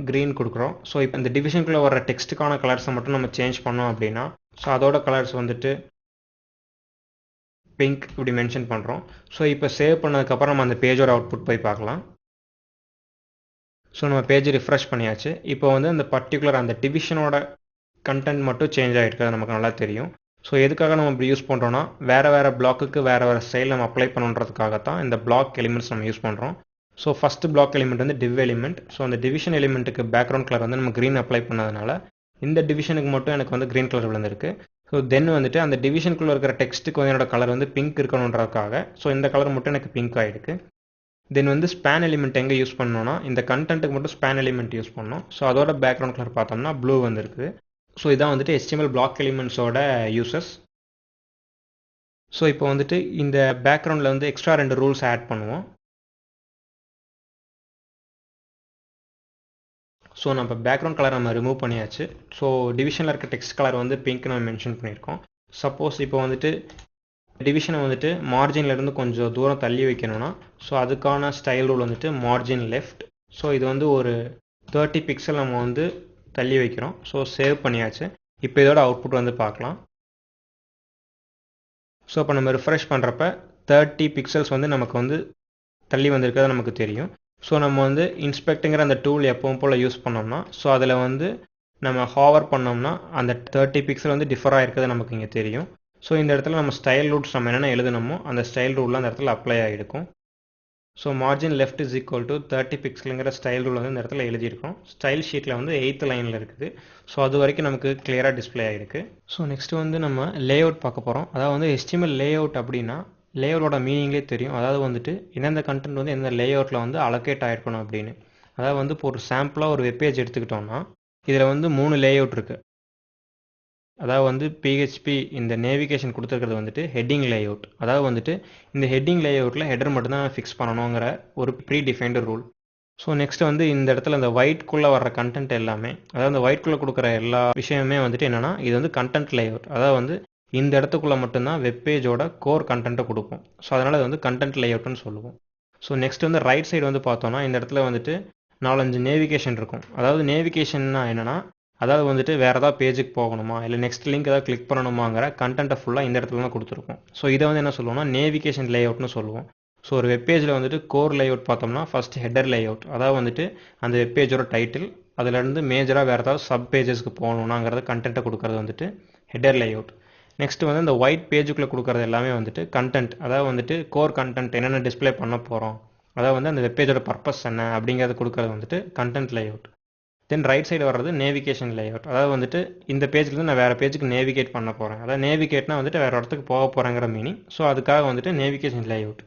க்ரீன் கொடுக்குறோம். ஸோ இப்போ இந்த டிவிஷனுக்குள்ளே வர டெக்ஸ்ட்டுக்கான கலர்ஸை மட்டும் நம்ம சேஞ்ச் பண்ணோம் அப்படின்னா ஸோ அதோட கலர்ஸ் வந்துட்டு பிங்க் இப்படி மென்ஷன் பண்ணுறோம். ஸோ இப்போ சேவ் பண்ணதுக்கப்புறம் நம்ம அந்த பேஜோட அவுட்புட் போய் பார்க்கலாம். ஸோ நம்ம பேஜ் ரிஃப்ரெஷ் பண்ணியாச்சு. இப்போ வந்து அந்த பர்டிகுலர் அந்த டிவிஷனோட கண்டென்ட் மட்டும் சேஞ்ச் ஆகிருக்கு, அது நமக்கு நல்லா தெரியும். ஸோ எதுக்காக நம்ம இப்படி யூஸ் பண்ணுறோன்னா வேறு பிளாக்குக்கு வேறு ஸ்டைல் நம்ம அப்ளை பண்ணுன்றதுக்காகத்தான் இந்த பிளாக் எலிமெண்ட்ஸ் நம்ம யூஸ் பண்ணுறோம். ஸோ ஃபஸ்ட்டு பிளாக் எலிமெண்ட் வந்து div எலிமெண்ட். ஸோ அந்த டிவிஷன் எலிமெண்ட்டுக்கு பேக்ரவுண்ட் கலர் வந்து நம்ம க்ரீன் அப்ளை பண்ணதுனால இந்த டிவிஷனுக்கு மட்டும் எனக்கு வந்து க்ரீன் கலர் விழுந்திருக்கு. ஸோ தென் வந்துட்டு அந்த டிவிஷனுக்குள்ளே இருக்கிற டெக்ஸ்ட்டுக்கு வந்து என்னோட கலர் வந்து பிங்க் இருக்கணுன்றதுக்காக ஸோ இந்த கலர் மட்டும் எனக்கு பிங்க் ஆகிருக்கு. தென் வந்து ஸ்பேன் எலிமெண்ட் எங்கே யூஸ் பண்ணோன்னா இந்த கண்டென்ட்டுக்கு மட்டும் ஸ்பேன் எலிமெண்ட் யூஸ் பண்ணோம். ஸோ அதோட பேக்ரவுண்ட் கலர் பார்த்தோம்னா ப்ளூ வந்துருக்கு. ஸோ இதான் வந்துட்டு HTML பிளாக் எலிமெண்ட்ஸோட யூசஸ். ஸோ இப்போ வந்துட்டு இந்த பேக்ரவுண்டில் வந்து எக்ஸ்ட்ரா 2 ரூல்ஸ் ஆட் பண்ணுவோம். ஸோ நம்ம பேக்ரவுண்ட் கலர் நம்ம ரிமூவ் பண்ணியாச்சு. ஸோ டிவிஷனில் இருக்க டெக்ஸ்ட் கலர் வந்து பிங்க் நம்ம மென்ஷன் பண்ணியிருக்கோம். சப்போஸ் இப்போ வந்துட்டு டிவிஷனை வந்துட்டு மார்ஜின்லேருந்து கொஞ்சம் தூரம் தள்ளி வைக்கணும்னா ஸோ அதுக்கான ஸ்டைல் ரூல் வந்துட்டு மார்ஜின் லெஃப்ட். ஸோ இது வந்து ஒரு 30 பிக்சல் நம்ம வந்து தள்ளி வைக்கிறோம். ஸோ சேவ் பண்ணியாச்சு. இப்போ இதோட அவுட்புட் வந்து பார்க்கலாம். ஸோ இப்போ நம்ம ரிஃப்ரெஷ் பண்ணுறப்ப 30 பிக்சல்ஸ் வந்து நமக்கு வந்து தள்ளி வந்திருக்கிறது நமக்கு தெரியும். ஸோ நம்ம வந்து இன்ஸ்பெக்ட்டுங்கிற அந்த டூல் எப்பவும் போல் யூஸ் பண்ணோம்னா ஸோ அதில் வந்து நம்ம ஹாவர் பண்ணோம்னா அந்த 30 பிக்சல் வந்து டிஃபர் ஆகிருக்கிறது நமக்கு இங்கே தெரியும். ஸோ இந்த இடத்துல நம்ம ஸ்டைல் ரூல்ஸ் நம்ம என்னென்ன எழுதணுமோ அந்த ஸ்டைல் ரூல்லாம் அந்த இடத்துல அப்ளை ஆகிருக்கும். So margin left is equal to 30 பிக்சலுங்கிற ஸ்டைல் ரூல் வந்து இந்த இடத்துல எழுதியிருக்கோம். ஸ்டைல் ஷீட்டில் வந்து 8th லைனில் இருக்குது. ஸோ அது வரைக்கும் நமக்கு கிளியராக டிஸ்பிளே ஆகிருக்கு. ஸோ நெக்ஸ்ட்டு வந்து நம்ம லேஅவுட் பார்க்க போகிறோம். அதாவது வந்து HTML லேஅவுட் அப்படின்னா லேஅவுட்டோட மீனிங்லே தெரியும். அதாவது வந்துட்டு எந்தெந்த கண்டென்ட் வந்து எந்த லேஅவுட்டில் வந்து அலோகேட் ஆகிருக்கணும் அப்படின்னு. அதாவது வந்து இப்போ ஒரு சாம்பிளாக ஒரு வெப்பேஜ் எடுத்துக்கிட்டோம்னா இதில் வந்து 3 லேஅவுட் இருக்குது. அதாவது வந்து PHP இந்த நேவிகேஷன் கொடுத்துருக்கிறது வந்துட்டு ஹெட்டிங் லேஅவுட். அதாவது வந்துட்டு இந்த ஹெட்டிங் லேஅவுட்டில் ஹெடர் மட்டும்தான் ஃபிக்ஸ் பண்ணணுங்கிற ஒரு predefined rule. So next வந்து இந்த இடத்துல இந்த ஒயிட்குள்ளே வர்ற கண்டென்ட் எல்லாமே அதாவது இந்த ஒயிட்குள்ளே கொடுக்குற எல்லா விஷயமே வந்துட்டு என்னென்னா இது வந்து கண்டென்ட் லேஅவுட். அதாவது வந்து இந்த இடத்துக்குள்ளே மட்டும்தான் வெப்பேஜோட கோர் கண்டென்ட்டை கொடுப்போம். ஸோ அதனால் அது வந்து கண்டென்ட் லேஅவுட்னு சொல்லுவோம். ஸோ நெக்ஸ்ட் வந்து ரைட் சைடு வந்து பார்த்தோன்னா இந்த இடத்துல வந்துட்டு 4-5 நேவிகேஷன் இருக்கும். அதாவது நேவிகேஷன்னா என்னென்னா அதாவது வந்துட்டு வேறு ஏதாவது பேஜுக்கு போகணுமா இல்லை நெக்ஸ்ட் லிங்க் ஏதாவது கிளிக் பண்ணணுமாங்கிற கண்டென்ட்டை ஃபுல்லாக இந்த இடத்துல தான் கொடுத்துருக்கோம். ஸோ இதை வந்து என்ன சொல்லுவோம்னா நேவிகேஷன் லேஅவுட்னு சொல்லுவோம். ஸோ ஒரு வெப்பேஜில் வந்துட்டு கோர் லேஅவுட் பார்த்தோம்னா ஃபஸ்ட் ஹெடர் லேஅவுட். அதாவது வந்துட்டு அந்த வெப்பேஜோட டைட்டில் அதுலேருந்து மேஜராக வேறு ஏதாவது சப் பேஜஸ்க்கு போகணுன்னாங்கிறத கண்டென்ட்டை கொடுக்குறது வந்துட்டு ஹெடர் லேஅவுட். நெக்ஸ்ட் வந்து இந்த ஒயிட் பேஜுக்குள்ளே கொடுக்குறது எல்லாமே வந்துட்டு கண்டென்ட். அதாவது வந்துட்டு கோர் கண்டென்ட் என்னென்ன டிஸ்பிளே பண்ண போகிறோம் அதாவது வந்து அந்த வெப்பேஜோட பர்பஸ் என்ன அப்படிங்கிறத கொடுக்குறது வந்துட்டு கண்டென்ட் லேஅவுட். தென் ரைட் சைடு வர்றது நேவிகேஷன் லேஅவுட். அதாவது வந்துட்டு இந்த பேஜ்லேருந்து நான் வேறு பேஜுக்கு நேவிகேட் பண்ண போகிறேன். அதாவது நேவிகேட்னா வந்துட்டு வேறு இடத்துக்கு போக போகிறேங்கிற மீனிங். ஸோ அதுக்காக வந்துட்டு நேவிகேஷன் லேஅவுட்.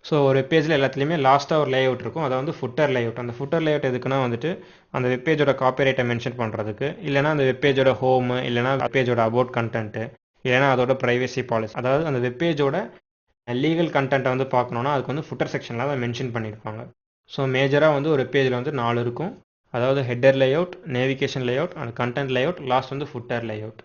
ஸோ ஒரு வெப்பேஜில் எல்லாத்துலேயுமே லாஸ்ட்டாக ஒரு லேஅவுட் இருக்கும். அதை வந்து ஃபுட்டர் லேஅவுட். அந்த ஃபுட்டர் லேஅவுட் எதுக்குன்னா வந்துட்டு அந்த வெப்பேஜோட காப்பிரைட்டை மென்ஷன் பண்ணுறதுக்கு, இல்லைனா அந்த வெப்பேஜோட ஹோமு, இல்லைனா வெப்பேஜோட அபவுட் கண்டென்ட்டு, இல்லைனா அதோட ப்ரைவசி பாலிசி. அதாவது அந்த வெப்பேஜோட லீகல் கண்டென்ட்டை வந்து பார்க்கணுன்னா அதுக்கு வந்து ஃபுட்டர் செக்ஷனில் அதை மென்ஷன் பண்ணியிருப்பாங்க. ஸோ மேஜராக வந்து ஒரு வெப்பேஜில் வந்து 4 இருக்கும். அதாவது header layout, navigation layout and content layout, last வந்து ஃபுட்டர் லேஅவுட்.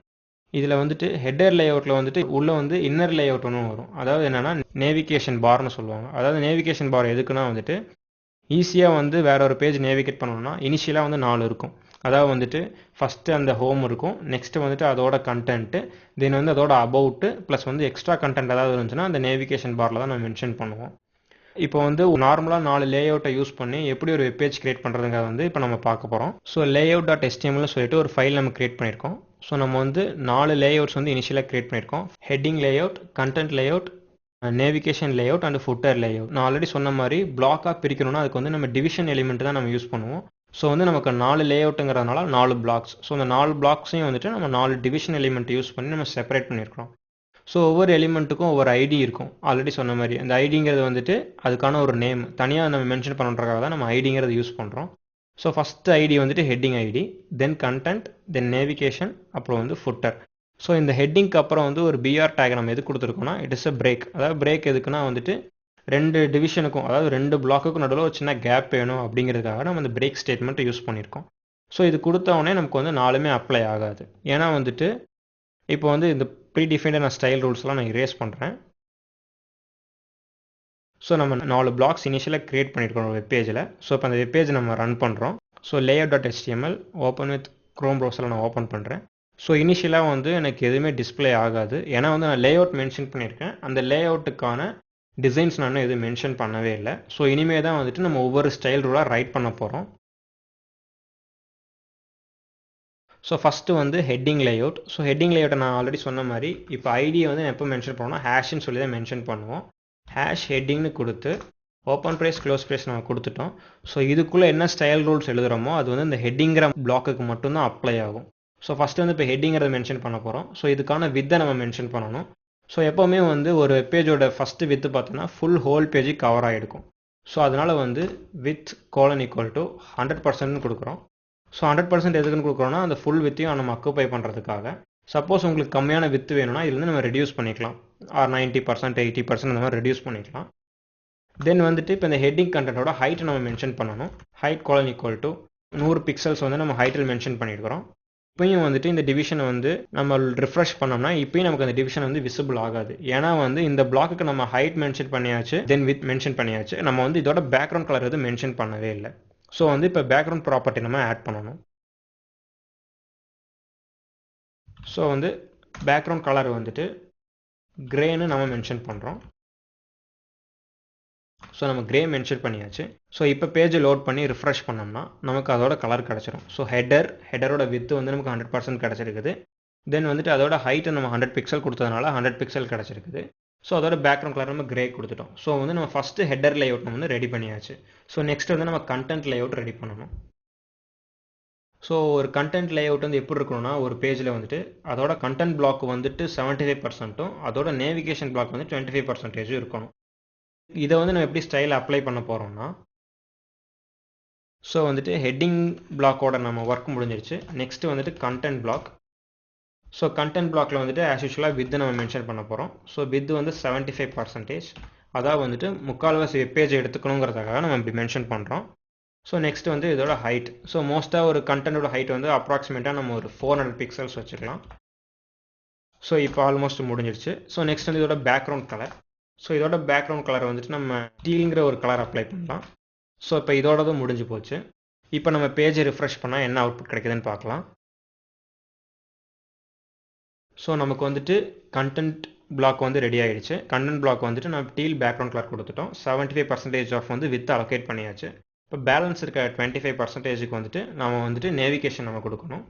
இதில் வந்துட்டு ஹெட்டர் லேஅவுட்டில் வந்துட்டு உள்ளே வந்து இன்னர் லேஅவுட் ஒன்று வரும். அதாவது என்னென்னா நேவிகேஷன் பார்னு சொல்லுவாங்க. அதாவது நேவிகேஷன் பார் எதுக்குன்னா வந்துட்டு ஈஸியாக வந்து வேற ஒரு பேஜ் நேவிகேட் பண்ணணும்னா இனிஷியலாக வந்து 4 இருக்கும். அதாவது வந்துட்டு ஃபஸ்ட்டு அந்த ஹோம் இருக்கும், நெக்ஸ்ட்டு வந்துட்டு அதோட கண்டென்ட்டு, தென் வந்து அதோட அபவுட்டு ப்ளஸ் வந்து எக்ஸ்ட்ரா கண்டென்ட் ஏதாவது இருந்துச்சுன்னா அந்த நேவிகேஷன் பாரில் தான் நம்ம மென்ஷன் பண்ணுவோம். இப்போ வந்து நார்மலாக 4 லேஅவுட்டை யூஸ் பண்ணி எப்படி ஒரு வெப் பேஜ் கிரியேட் பண்ணுறதுங்கிறத வந்து இப்போ நம்ம பார்க்க போகிறோம். ஸோ layout.html சொல்லிட்டு ஒரு ஃபைல் நம்ம கிரியேட் பண்ணியிருக்கோம். ஸோ நம்ம வந்து 4 லேஅவுட்ஸ் வந்து இனிஷியலாக கிரியேட் பண்ணியிருக்கோம். Heading layout, content layout, navigation layout and footer layout. நான் ஆல்ரெடி சொன்ன மாதிரி பிளாக்காக பிரிக்கணும்னா அதுக்கு வந்து நம்ம டிவிஷன் எலிமெண்ட் தான் நம்ம யூஸ் பண்ணுவோம். ஸோ வந்து நமக்கு 4 லேஅவுட்டுங்கிறதுனால 4 பிளாக்ஸ். ஸோ அந்த 4 பிளாக்ஸையும் வந்துட்டு நம்ம 4 டிவிஷன் எலிமெண்ட் யூஸ் பண்ணி நம்ம செப்பரேட் பண்ணியிருக்கிறோம். ஸோ ஒவ்வொரு எலிமெண்ட்டுக்கும் ஒவ்வொரு ஐடி இருக்கும். ஆல்ரெடி சொன்ன மாதிரி அந்த ஐடிங்கிறது வந்துட்டு அதுக்கான ஒரு நேம் தனியாக நம்ம மென்ஷன் பண்ணுறதுக்காக தான் நம்ம ஐடிங்கிறத யூஸ் பண்ணுறோம். ஸோ ஃபஸ்ட் ஐடி வந்துட்டு ஹெட்டிங் ஐடி, தென் கண்டென்ட், தென் நேவிகேஷன், அப்புறம் வந்து ஃபுட்டர். ஸோ இந்த ஹெட்டிங்க்கு அப்புறம் வந்து ஒரு பிஆர் டேக் நம்ம எது கொடுத்துருக்கோம்னா இட் இஸ் அ பிரேக். அதாவது பிரேக் எதுக்குன்னா வந்துட்டு 2 டிவிஷனுக்கும் அதாவது 2 பிளாக்குக்கும் நடுவில் ஒரு சின்ன கேப் வேணும் அப்படிங்கிறதுக்காக நம்ம இந்த பிரேக் ஸ்டேட்மெண்ட்டை யூஸ் பண்ணியிருக்கோம். ஸோ இது கொடுத்தவொடனே நமக்கு வந்து 4மே அப்ளை ஆகாது. ஏன்னா வந்துட்டு இப்போ வந்து இந்த ப்ரீடிஃபைண்டான ஸ்டைல் ரூல்ஸ்லாம் நான் இரேஸ் பண்ணுறேன். ஸோ நம்ம 4 பிளாக்ஸ் இனிஷியலாக க்ரியேட் பண்ணியிருக்கோம் வெப் பேஜில். ஸோ இப்போ அந்த வெப் பேஜ் நம்ம ரன் பண்ணுறோம். So layout.html open with Chrome ப்ரௌசரில் நான் ஓப்பன் பண்ணுறேன். ஸோ இனிஷியலாக வந்து எனக்கு எதுவுமே டிஸ்பிளே ஆகாது. ஏன்னா வந்து நான் லேஅவுட் மென்ஷன் பண்ணியிருக்கேன். அந்த லேஅவுட்டுக்கான டிசைன்ஸ் நான் எதுவும் மென்ஷன் பண்ணவே இல்லை. ஸோ இனிமே தான் வந்துட்டு நம்ம ஒவ்வொரு ஸ்டைல் ரூலாக ரைட் பண்ண போகிறோம். ஸோ ஃபஸ்ட்டு வந்து ஹெட்டிங் லேஅவுட். ஸோ ஹெட்டிங் லேஅவுட்டை நான் ஆல்ரெடி சொன்ன மாதிரி இப்போ ஐடியை வந்து எப்போ மென்ஷன் பண்ணோம்னா ஹேஷ்ன்னு சொல்லி தான் மென்ஷன் பண்ணுவோம். ஹேஷ் ஹெட்டிங்னு கொடுத்து ஓப்பன் ப்ரைஸ் க்ளோஸ் ப்ரைஸ் நம்ம கொடுத்துட்டோம். ஸோ இதுக்குள்ளே என்ன ஸ்டைல் ரூல்ஸ் எழுதுகிறோமோ அது வந்து இந்த ஹெட்டிங்கிற பிளாக்குக்கு மட்டும்தான் அப்ளை ஆகும். ஸோ ஃபஸ்ட்டு வந்து இப்போ ஹெட்டிங்கிறத மென்ஷன் பண்ண போகிறோம். ஸோ இதுக்கான வித்தை நம்ம மென்ஷன் பண்ணணும். ஸோ எப்போவுமே வந்து ஒரு பேஜோட ஃபஸ்ட்டு வித்து பார்த்தோன்னா ஃபுல் ஹோல் பேஜுக்கு கவர் ஆகிருக்கும். ஸோ அதனால் வந்து வித் கோலன் ஈக்குவல் டு 100% கொடுக்குறோம். ஸோ 100% எதுக்குன்னு கொடுக்குறோன்னா அந்த ஃபுல் வித்தையும் நம்ம அக்குப்பை பண்ணுறதுக்காக. சப்போஸ் உங்களுக்கு கம்மியான வித்து வேணும்னா இதுலேருந்து நம்ம ரெடியூஸ் பண்ணிக்கலாம். ஆர் 90%, 80% அந்த மாதிரி ரெடியூஸ் பண்ணிக்கலாம். தென் வந்துட்டு இப்போ இந்த ஹெட்டிங் கண்டென்ட்டோட ஹைட் நம்ம மென்ஷன் பண்ணணும். Height colon equal to 100 pixels வந்து நம்ம ஹைட்டில் மென்ஷன் பண்ணியிருக்கிறோம். இப்போயும் வந்துட்டு இந்த டிவிஷனை வந்து நம்ம ரிஃப்ரெஷ் பண்ணோம்னா இப்போயும் நமக்கு அந்த டிவிஷன் வந்து விசிபிள் ஆகாது. ஏன்னா வந்து இந்த பிளாக்குக்கு நம்ம ஹைட் மென்ஷன் பண்ணியாச்சு, தென் வித் மென்ஷன் பண்ணியாச்சு. நம்ம வந்து இதோட பேக்ரவுண்ட் கலர் எதுவும் மென்ஷன் பண்ணவே இல்லை. ஸோ வந்து இப்போ பேக்ரவுண்ட் ப்ராப்பர்ட்டி நம்ம ஆட் பண்ணணும். ஸோ வந்து பேக்ரவுண்ட் கலர் வந்துட்டு கிரேன்னு நம்ம மென்ஷன் பண்ணுறோம். ஸோ நம்ம கிரே மென்ஷன் பண்ணியாச்சு. ஸோ இப்போ பேஜை லோட் பண்ணி ரிஃப்ரெஷ் பண்ணோம்னா நமக்கு அதோட கலர் கிடச்சிரும். ஸோ ஹெட்டரோட வித்து வந்து நமக்கு 100% கிடச்சிருக்குது. தென் வந்துட்டு அதோட ஹைட்டை நம்ம 100 பிக்சல் கொடுத்ததுனால 100 பிக்சல் கிடச்சிருக்குது. ஸோ அதோட பேக்ரவுண்ட் கலர் நம்ம கிரே கொடுத்துட்டோம். ஸோ வந்து நம்ம ஃபஸ்ட்டு ஹெட்டர் லேஅவுட் நம்ம வந்து ரெடி பண்ணியாச்சு. ஸோ நெக்ஸ்ட் வந்து நம்ம கண்டென்ட் லேஅவுட் ரெடி பண்ணணும். ஸோ ஒரு கண்டென்ட் லேஅவுட் வந்து எப்படி இருக்கணும்னா ஒரு பேஜில் வந்துட்டு அதோட கண்டென்ட் பிளாக் வந்துட்டு 75%, அதோட நேவிகேஷன் பிளாக் வந்து 25% இருக்கணும். இதை வந்து நம்ம எப்படி ஸ்டைல் அப்ளை பண்ண போகிறோம்னா ஸோ வந்துட்டு ஹெட்டிங் பிளாக்கோட நம்ம ஒர்க் முடிஞ்சிருச்சு. நெக்ஸ்ட்டு வந்துட்டு கண்டென்ட் பிளாக். ஸோ கண்டென்ட் பிளாக்ல வந்துட்டு ஆஸ் யூஷுவலாக வித்து நம்ம மென்ஷன் பண்ண போகிறோம். ஸோ வித்து வந்து 75%. அதாவது வந்துட்டு முக்கால்வாசி வெப் பேஜ் எடுத்துக்கணுங்கிறதுக்காக நம்ம இப்படி மென்ஷன் பண்ணுறோம். ஸோ நெக்ஸ்ட் வந்து இதோட ஹைட். ஸோ மோஸ்ட்டாக ஒரு கண்டென்ட்டோட ஹைட் வந்து அப்ராக்சிமேட்டாக நம்ம ஒரு 400 பிக்சல்ஸ் வச்சுக்கலாம். ஸோ இப்போ ஆல்மோஸ்ட் முடிஞ்சிருச்சு. ஸோ நெக்ஸ்ட் வந்து இதோட பேக்ரவுண்ட் கலர். ஸோ இதோட பேக்ரவுண்ட் கலர் வந்துட்டு நம்ம டீல்ங்கிற ஒரு கலர் அப்ளை பண்ணலாம். ஸோ இப்போ இதோடதும் முடிஞ்சு போச்சு. இப்போ நம்ம பேஜை ரிஃப்ரெஷ் பண்ணால் என்ன அவுட்புட் கிடைக்குதுன்னு பார்க்கலாம். ஸோ நமக்கு வந்துட்டு கண்டென்ட் பிளாக் வந்து ரெடி ஆகிடுச்சு. கண்டென்ட் பிளாக் வந்துட்டு நம்ம டீல் பேக்ரவுண்ட் கலர் கொடுத்துட்டோம். 75% ஆஃப் வந்து வித் அலோகேட் பண்ணியாச்சு. இப்போ பேலன்ஸ் இருக்க 25%க்கு வந்துட்டு நம்ம வந்துட்டு நேவிகேஷன் நம்ம கொடுக்கணும்.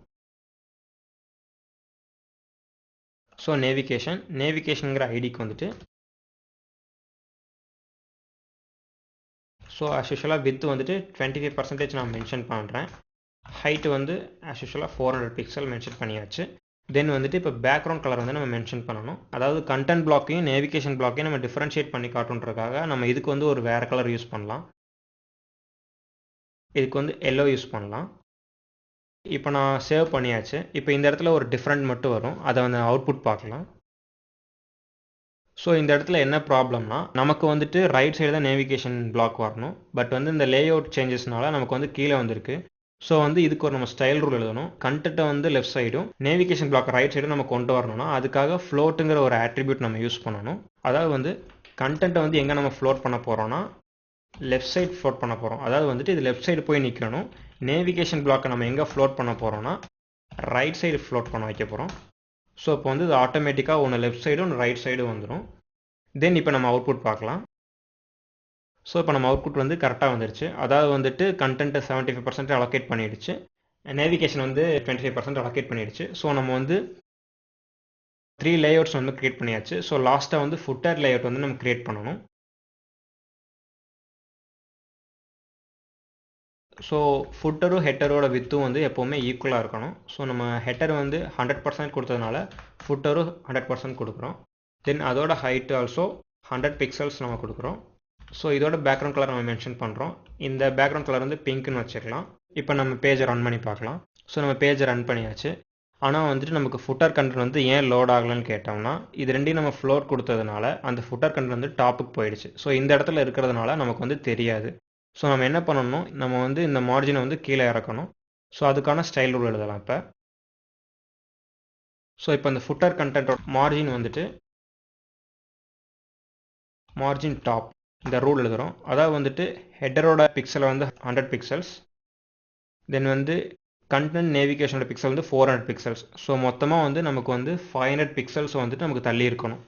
ஸோ நேவிகேஷனுங்கிற ஐடிக்கு வந்துட்டு ஸோ ஆஸ் யூஷுவலாக வித் வந்துட்டு 25% நான் மென்ஷன் பண்ணுறேன். ஹைட்டு வந்து ஆஸ் யூஷுவலாக 400 பிக்சல் மென்ஷன் பண்ணியாச்சு. தென் வந்துட்டு இப்போ பேக்ரவுண்ட் கலர் வந்து நம்ம மென்ஷன் பண்ணணும். அதாவது கண்டென்ட் பிளாக்கையும் நேவிகேஷன் பிளாக்கையும் நம்ம டிஃப்ரென்ஷியேட் பண்ணி காட்டுன்றதுக்காக நம்ம இதுக்கு வந்து ஒரு வேறு கலர் யூஸ் பண்ணலாம். இதுக்கு வந்து எல்லோ யூஸ் பண்ணலாம். இப்போ நான் சேவ் பண்ணியாச்சு. இப்போ இந்த இடத்துல ஒரு டிஃப்ரெண்ட் மட்டும் வரும். அதை வந்து அவுட்புட் பார்க்கலாம். ஸோ இந்த இடத்துல என்ன ப்ராப்ளம்னா நமக்கு வந்துட்டு ரைட் சைடு தான் நேவிகேஷன் பிளாக் வரணும். பட் வந்து இந்த லேஅவுட் சேஞ்சஸ்னால நமக்கு வந்து கீழே வந்திருக்கு. ஸோ வந்து இதுக்கு ஒரு நம்ம ஸ்டைல் ரூல் எழுதணும். கண்டென்ட்டை வந்து லெஃப்ட் சைடும் நேவிகேஷன் பிளாக் ரைட் சைடும் நம்ம கொண்டு வரணும்னா அதுக்காக ஃப்ளோட்டுங்கிற ஒரு ஆட்ரிபியூட் நம்ம யூஸ் பண்ணணும். அதாவது வந்து கண்டென்ட்டை வந்து எங்கே நம்ம ஃப்ளோட் பண்ண போகிறோம்னா லெஃப்ட் சைடு ஃப்ளோட் பண்ண போகிறோம். அதாவது வந்துட்டு இது லெஃப்ட் சைடு போய் நிற்கணும். நேவிகேஷன் பிளாக்கை நம்ம எங்கே ஃப்ளோட் பண்ண போகிறோம்னா ரைட் சைடு ஃப்ளோட் பண்ண வைக்க போகிறோம். ஸோ இப்போ வந்து இது ஆட்டோமேட்டிக்காக ஒன்று லெஃப்ட் சைடு ஒன்று ரைட் சைடு வந்துடும். தென் இப்போ நம்ம அவுட்புட் பார்க்கலாம். ஸோ இப்போ நம்ம அவுட்புட் வந்து கரெக்டாக வந்துருச்சு. அதாவது வந்துட்டு கண்டென்ட்டை 75% அலோகேட் பண்ணிடுச்சு, நேவிகேஷன் வந்து 25% அலோகேட் பண்ணிடுச்சு. ஸோ நம்ம வந்து 3 லேஅவுட்ஸ் வந்து கிரியேட் பண்ணியாச்சு. ஸோ லாஸ்ட்டாக வந்து ஃபுட்டர் லேஅவுட் வந்து நம்ம கிரியேட் பண்ணணும். ஸோ ஃபுட்டரும் ஹெட்டரோட வித்தும் வந்து எப்போவுமே ஈக்குவலாக இருக்கணும். ஸோ நம்ம ஹெட்டர் வந்து 100% கொடுத்ததுனால ஃபுட்டரும் 100% கொடுக்குறோம். தென் அதோட ஹைட் ஆல்சோ 100 பிக்சல்ஸ் நம்ம கொடுக்குறோம். ஸோ இதோட பேக்ரவுண்ட் கலர் நம்ம மென்ஷன் பண்ணுறோம். இந்த பேக்ரவுண்ட் கலர் வந்து பிங்க்னு வச்சுக்கலாம். இப்போ நம்ம பேஜை ரன் பண்ணி பார்க்கலாம். ஸோ நம்ம பேஜை ரன் பண்ணியாச்சு. ஆனால் வந்துட்டு நமக்கு ஃபுட்டர் கண்டென்ட் வந்து ஏன் லோட் ஆகலைன்னு கேட்டோம்னா இது ரெண்டையும் நம்ம ஃப்ளோட் கொடுத்ததுனால அந்த ஃபுட்டர் கண்டென்ட் வந்து டாப்புக்கு போயிடுச்சு. ஸோ இந்த இடத்துல இருக்கிறதுனால நமக்கு வந்து தெரியாது. ஸோ நம்ம என்ன பண்ணணும், நம்ம வந்து இந்த மார்ஜினை வந்து கீழே இறக்கணும். ஸோ அதுக்கான ஸ்டைல் ரூல் எழுதலாம் இப்போ. ஸோ இப்போ இந்த ஃபுட்டர் கண்டென்ட்டோட மார்ஜின் வந்துட்டு மார்ஜின் டாப் இந்த ரூல் எழுதுகிறோம். அதாவது வந்துட்டு ஹெட்டரோட பிக்சலை வந்து 100 பிக்சல்ஸ், தென் வந்து கண்டென்ட் நேவிகேஷனோட பிக்சல் வந்து 400 பிக்சல்ஸ். ஸோ மொத்தமாக வந்து நமக்கு வந்து 500 பிக்சல்ஸ் வந்துட்டு நமக்கு தள்ளி இருக்கணும்.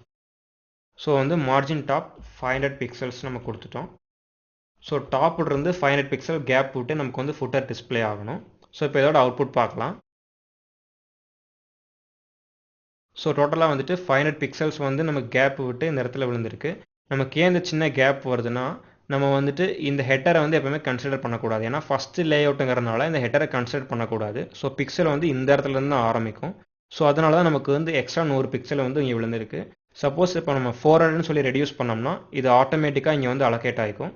ஸோ வந்து மார்ஜின் டாப் 500 பிக்சல்ஸ் நம்ம கொடுத்துட்டோம். ஸோ டாப்லேருந்து 500 பிக்சல் கேப் விட்டு நமக்கு வந்து ஃபுட்டர் டிஸ்பிளே ஆகணும். ஸோ இப்போ இதோட அவுட்புட் பார்க்கலாம். ஸோ டோட்டலாக வந்துட்டு 500 பிக்சல்ஸ் வந்து நமக்கு கேப் விட்டு இந்த இடத்துல விழுந்திருக்கு. நமக்கு ஏன் இந்த சின்ன கேப் வருதுன்னா நம்ம வந்துட்டு இந்த ஹெட்டரை வந்து எப்பவுமே கன்சிடர் பண்ணக்கூடாது. ஏன்னா ஃபஸ்ட்டு லே அவுட்டுங்கிறதுனால இந்த ஹெட்டரை கன்சிடர் பண்ணக்கூடாது. ஸோ பிக்சல் வந்து இந்த இடத்துலேருந்து தான் ஆரம்பிக்கும். ஸோ அதனால தான் நமக்கு வந்து எக்ஸ்ட்ரா 100 பிக்சல் வந்து இங்கே விழுந்திருக்கு. சப்போஸ் இப்போ நம்ம 400ன்னு சொல்லி ரெடியூஸ் பண்ணோம்னா இது ஆட்டோமேட்டிக்காக இங்கே வந்து அலோகேட் ஆகிக்கும்.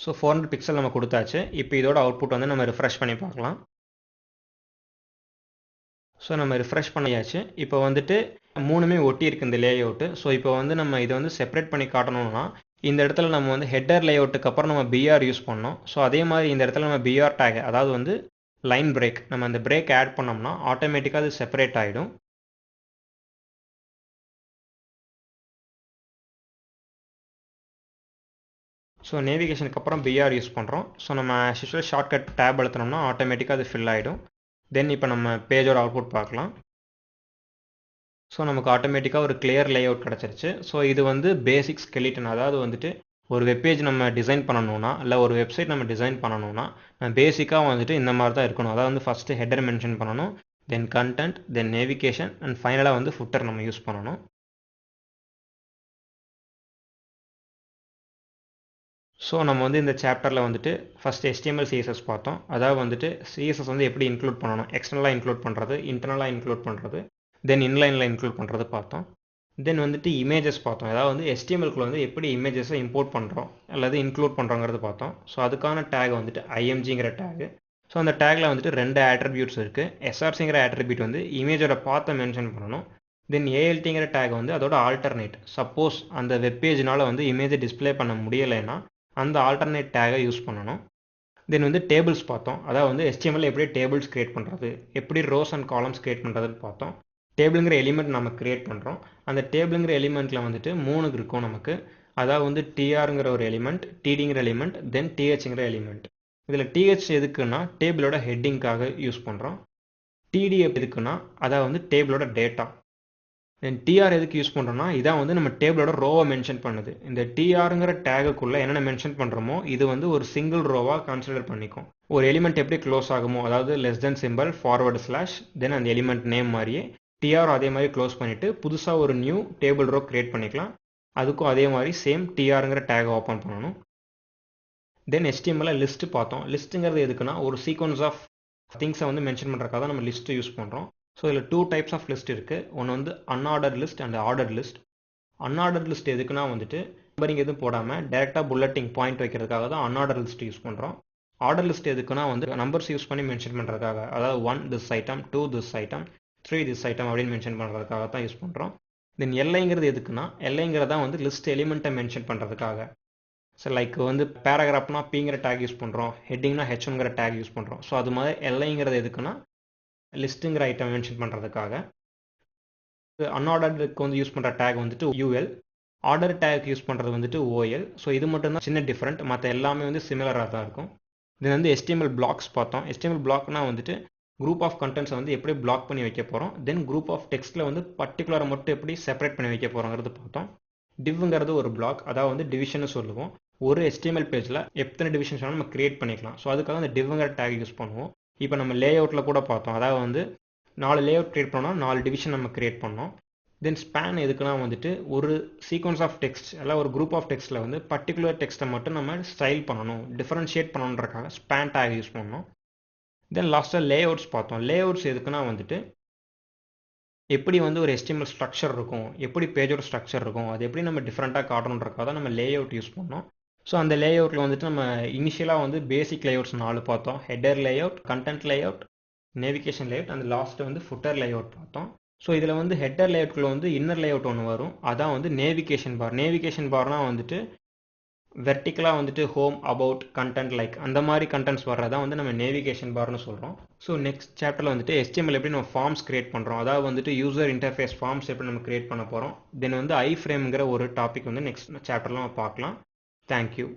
ஸோ 400 பிக்சல் நம்ம கொடுத்தாச்சு. இப்போ இதோட அவுட்புட் வந்து நம்ம ரிஃப்ரெஷ் பண்ணி பார்க்கலாம். ஸோ நம்ம ரிஃப்ரெஷ் பண்ணியாச்சு. இப்போ வந்துட்டு 3மே ஒட்டி இருக்குது இந்த லே அவுட்டு. ஸோ இப்போ வந்து நம்ம இதை வந்து செப்பரேட் பண்ணி காட்டணும்னா இந்த இடத்துல நம்ம வந்து ஹெட்டர் லே அவுட்டுக்கு அப்புறம் நம்ம பிஆர் யூஸ் பண்ணோம். ஸோ அதே மாதிரி இந்த இடத்துல நம்ம பிஆர் டேக், அதாவது வந்து லைன் பிரேக், நம்ம அந்த பிரேக் ஆட் பண்ணோம்னா ஆட்டோமேட்டிக்காக அது செப்பரேட் ஆகிடும். ஸோ நேவிகேஷனுக்கு அப்புறம் பிஆர் யூஸ் பண்ணுறோம். ஸோ நம்ம யூஸ்வல் ஷார்ட்கட் டேப் அழுத்தினோம்னா ஆட்டோமேட்டிக்காக அது ஃபில் ஆகிடும். தென் இப்போ நம்ம பேஜோட அவுட்புட் பார்க்கலாம். ஸோ நமக்கு ஆட்டோமேட்டிக்காக ஒரு கிளியர் லே அவுட் கிடச்சிருச்சு. ஸோ இது வந்து பேசிக் ஸ்கெலிட்டன். அதாவது வந்துட்டு ஒரு வெப்பேஜ் நம்ம டிசைன் பண்ணணும்னா இல்லை ஒரு வெப்சைட் நம்ம டிசைன் பண்ணணும்னா பேசிக்காக வந்துட்டு இந்த மாதிரி தான் இருக்கணும். அதாவது வந்து ஃபஸ்ட்டு ஹெட்டர் மென்ஷன் பண்ணணும், தென் கண்டென்ட், தென் நேவிகேஷன், அண்ட் ஃபைனலாக வந்து ஃபுட்டர் நம்ம யூஸ் பண்ணணும். ஸோ நம்ம வந்து இந்த சாப்டரில் வந்துட்டு ஃபஸ்ட்டு HTML CSS பார்த்தோம். அதாவது வந்துட்டு CSS வந்து எப்படி இன்க்ளூட் பண்ணணும், எக்ஸ்டர்னலாக இன்க்ளூட் பண்ணுறது, இன்டர்னலாக இன்க்ளூட் பண்ணுறது, தென் இன்லைனில் இன்க்ளூட் பண்ணுறது பார்த்தோம். தென் வந்துட்டு இமேஜஸ் பார்த்தோம். அதாவது வந்து HTMLக்குள்ள வந்து எப்படி இமேஜஸை இம்போர்ட் பண்ணுறோம் அல்லது இன்க்ளூட் பண்ணுறோங்கிறது பார்த்தோம். ஸோ அதுக்கான டேக் வந்துட்டு IMGங்கிற டேகு. ஸோ அந்த டேக்கில் வந்துட்டு 2 ஆட்ரிபியூட்ஸ் இருக்குது. SRCங்கிற ஆட்ரிபியூட் வந்து இமேஜோட பாத்தை மென்ஷன் பண்ணணும். தென் ALTங்கிற டேக் வந்து அதோட ஆல்டர்னேட். சப்போஸ் அந்த வெப்பேஜ்னால் வந்து இமேஜை டிஸ்பிளே பண்ண முடியலைன்னா அந்த ஆல்டர்னேட் டேகை யூஸ் பண்ணணும். தென் வந்து டேபிள்ஸ் பார்த்தோம். அதாவது வந்து HTML எப்படி டேபிள்ஸ் கிரியேட் பண்ணுறது, எப்படி ரோஸ் அண்ட் காலம்ஸ் கிரியேட் பண்ணுறதுன்னு பார்த்தோம். டேபிளுங்கிற எலிமெண்ட் நம்ம கிரியேட் பண்ணுறோம். அந்த டேபிளுங்கிற எலிமெண்ட்டில் வந்துட்டு 3 இருக்கும் நமக்கு. அதாவது வந்து TRங்கிற ஒரு எலிமெண்ட், TDங்கிற எலிமெண்ட், தென் THங்கிற எலிமெண்ட். இதில் TH எதுக்குன்னா டேபிளோட ஹெட்டிங்காக யூஸ் பண்ணுறோம். TD எதுக்குன்னா அதாவது வந்து டேபிளோட டேட்டா. தென் TR எதுக்கு யூஸ் பண்ணுறோம்னா இதான் வந்து நம்ம டேபிளோட ரோவை மென்ஷன் பண்ணுது. இந்த TRங்கிற டேகுக்குள்ளே என்னென்ன மென்ஷன் பண்ணுறோமோ இது வந்து ஒரு சிங்கிள் ரோவாக கன்சிடர் பண்ணிக்கும். ஒரு எலிமெண்ட் எப்படி க்ளோஸ் ஆகுமோ, அதாவது less than symbol, forward slash, then அந்த எலிமெண்ட் நேம் மாதிரியே TR அதே மாதிரி க்ளோஸ் பண்ணிவிட்டு புதுசாக ஒரு நியூ டேபிள் ரோ க்ரியேட் பண்ணிக்கலாம். அதுக்கும் அதே மாதிரி சேம் TRங்கிற டேகை ஓப்பன் பண்ணணும். தென் HTML லிஸ்ட்டு பார்த்தோம். லிஸ்ட்டுங்கிறது எதுக்குன்னா ஒரு சீக்வன்ஸ் ஆஃப் திங்ஸை வந்து மென்ஷன் பண்ணுறதுக்காக தான் நம்ம லிஸ்ட்டு யூஸ் பண்ணுறோம். ஸோ இதில் 2 டைப்ஸ் ஆஃப் லிஸ்ட் இருக்குது. ஒன்று வந்து unorder list and order list. Unorder list எதுக்குன்னா வந்துட்டு நம்பரிங் எதுவும் போடாமல் டேரெக்டாக புல்லட்டிங் பாயிண்ட் வைக்கிறதுக்காக தான் அன்ஆர்டர் லிஸ்ட் யூஸ் பண்ணுறோம். ஆர்டர் லிஸ்ட் எதுக்குன்னா வந்து நம்பர்ஸ் யூஸ் பண்ணி மென்ஷன் பண்ணுறதுக்காக, அதாவது 1 this item, 2 this item, 3 this item அப்படின்னு மென்ஷன் பண்ணுறதுக்காக தான் யூஸ் பண்ணுறோம். தென் எல்ஐங்கிறது எதுக்குன்னா எல்ஐங்கிறது தான் வந்து லிஸ்ட் எலிமெண்ட்டை மென்ஷன் பண்ணுறதுக்காக. ஸோ லைக் வந்து பேராகிராஃப்னா பிங்கிற டேக் யூஸ் பண்ணுறோம், ஹெட்டிங்னா ஹெச்ங்கிற டேக் யூஸ் பண்ணுறோம். ஸோ அது மாதிரி எல்ஐங்கிறது எதுக்குன்னா லிஸ்ட்டுங்கிற ஐட்டம் மென்ஷன் பண்ணுறதுக்காக. அன்ஆர்டருக்கு வந்து யூஸ் பண்ணுற டேக் வந்துட்டு யூஎல், ஆர்டர் டேக் யூஸ் பண்ணுறது வந்துட்டு ஓஎல். ஸோ இது மட்டும்தான் சின்ன டிஃப்ரெண்ட், மற்ற எல்லாமே வந்து சிமிலராக தான் இருக்கும். இது வந்து HTML பிளாக்ஸ் பார்த்தோம். HTML பிளாக்னா வந்துட்டு குரூப் ஆஃப் கண்டென்ட்ஸை வந்து எப்படி பிளாக் பண்ணி வைக்க போகிறோம், தென் குரூப் ஆஃப் டெக்ஸ்ட்டில் வந்து பர்டிகுலரை மட்டும் எப்படி செப்பரேட் பண்ணி வைக்க போகிறோங்கிறது பார்த்தோம். டிவ்ங்கிறது ஒரு பிளாக், அதாவது வந்து டிவிஷன் சொல்லுவோம். ஒரு HTML பேஜில் எத்தனை டிவிஷன்ஸ் வேணாலும் நம்ம கிரியேட் பண்ணிக்கலாம். ஸோ அதுக்காக அந்த டிவ்ங்கிற டேக் யூஸ் பண்ணுவோம். இப்போ நம்ம லே அவுட்டில் கூட பார்த்தோம், அதாவது வந்து 4 லே அவுட் கிரியேட் பண்ணோம்னா 4 டிவிஷன் நம்ம கிரியேட் பண்ணோம். தென் ஸ்பேன் எதுக்குன்னா வந்துட்டு ஒரு சீக்வன்ஸ் ஆஃப் டெக்ஸ்ட் அல்ல ஒரு குரூப் ஆஃப் டெக்ஸ்ட்டில் வந்து பர்டிகுலர் டெக்ஸ்ட்டை மட்டும் நம்ம ஸ்டைல் பண்ணணும், டிஃபரன்ஷியேட் பண்ணணுன்றக்காக ஸ்பேன் டேக் யூஸ் பண்ணோம். தென் லாஸ்ட்டாக லே அவுட்ஸ் பார்த்தோம். லே அவுட்ஸ் எதுக்குன்னா வந்துட்டு எப்படி வந்து ஒரு HTML ஸ்ட்ரக்சர் இருக்கும், எப்படி பேஜோட ஸ்ட்ரக்சர் இருக்கும், அது எப்படி நம்ம டிஃப்ரெண்ட்டாக காட்டணுன்றக்காக தான் நம்ம லே அவுட் யூஸ் பண்ணோம். ஸோ அந்த லே அவுட்டில் வந்துட்டு நம்ம இனிஷியலாக வந்து பேசிக் லே அவுட்ஸ் 4 பார்த்தோம். Header lay out, content lay out, navigation lay out, அந்த லாஸ்ட்டு வந்து ஃபுட்டர் லே அவுட் பார்த்தோம். ஸோ இதில் வந்து ஹெட்டர் லே அவுட்டில் வந்து இன்னர் லே அவுட் ஒன்று வரும், அதான் வந்து நேவிகேஷன் பார். நேவிகேஷன் பார்னால் வந்துட்டு வெர்டிக்கலாக வந்துட்டு ஹோம், அபவுட், கண்டென்ட் லைக் அந்த மாதிரி கண்டென்ட்ஸ் வர்றதான் வந்து நம்ம நேவிகேஷன் பார்னு சொல்கிறோம். ஸோ நெக்ஸ்ட் சாப்டரில் வந்துட்டு HTML எப்படி நம்ம ஃபார்ம்ஸ் கிரியேட் பண்ணுறோம், அதாவது வந்துட்டு யூசர் இன்டர்ஃபேஸ் ஃபார்ம்ஸ் எப்படி நம்ம கிரியேட் பண்ண போகிறோம். தென் வந்து ஐ ஃப்ரேம்ங்கிற ஒரு டாபிக் வந்து நெக்ஸ்ட் சாப்டரில் நம்ம பார்க்கலாம். தேங்க்யூ.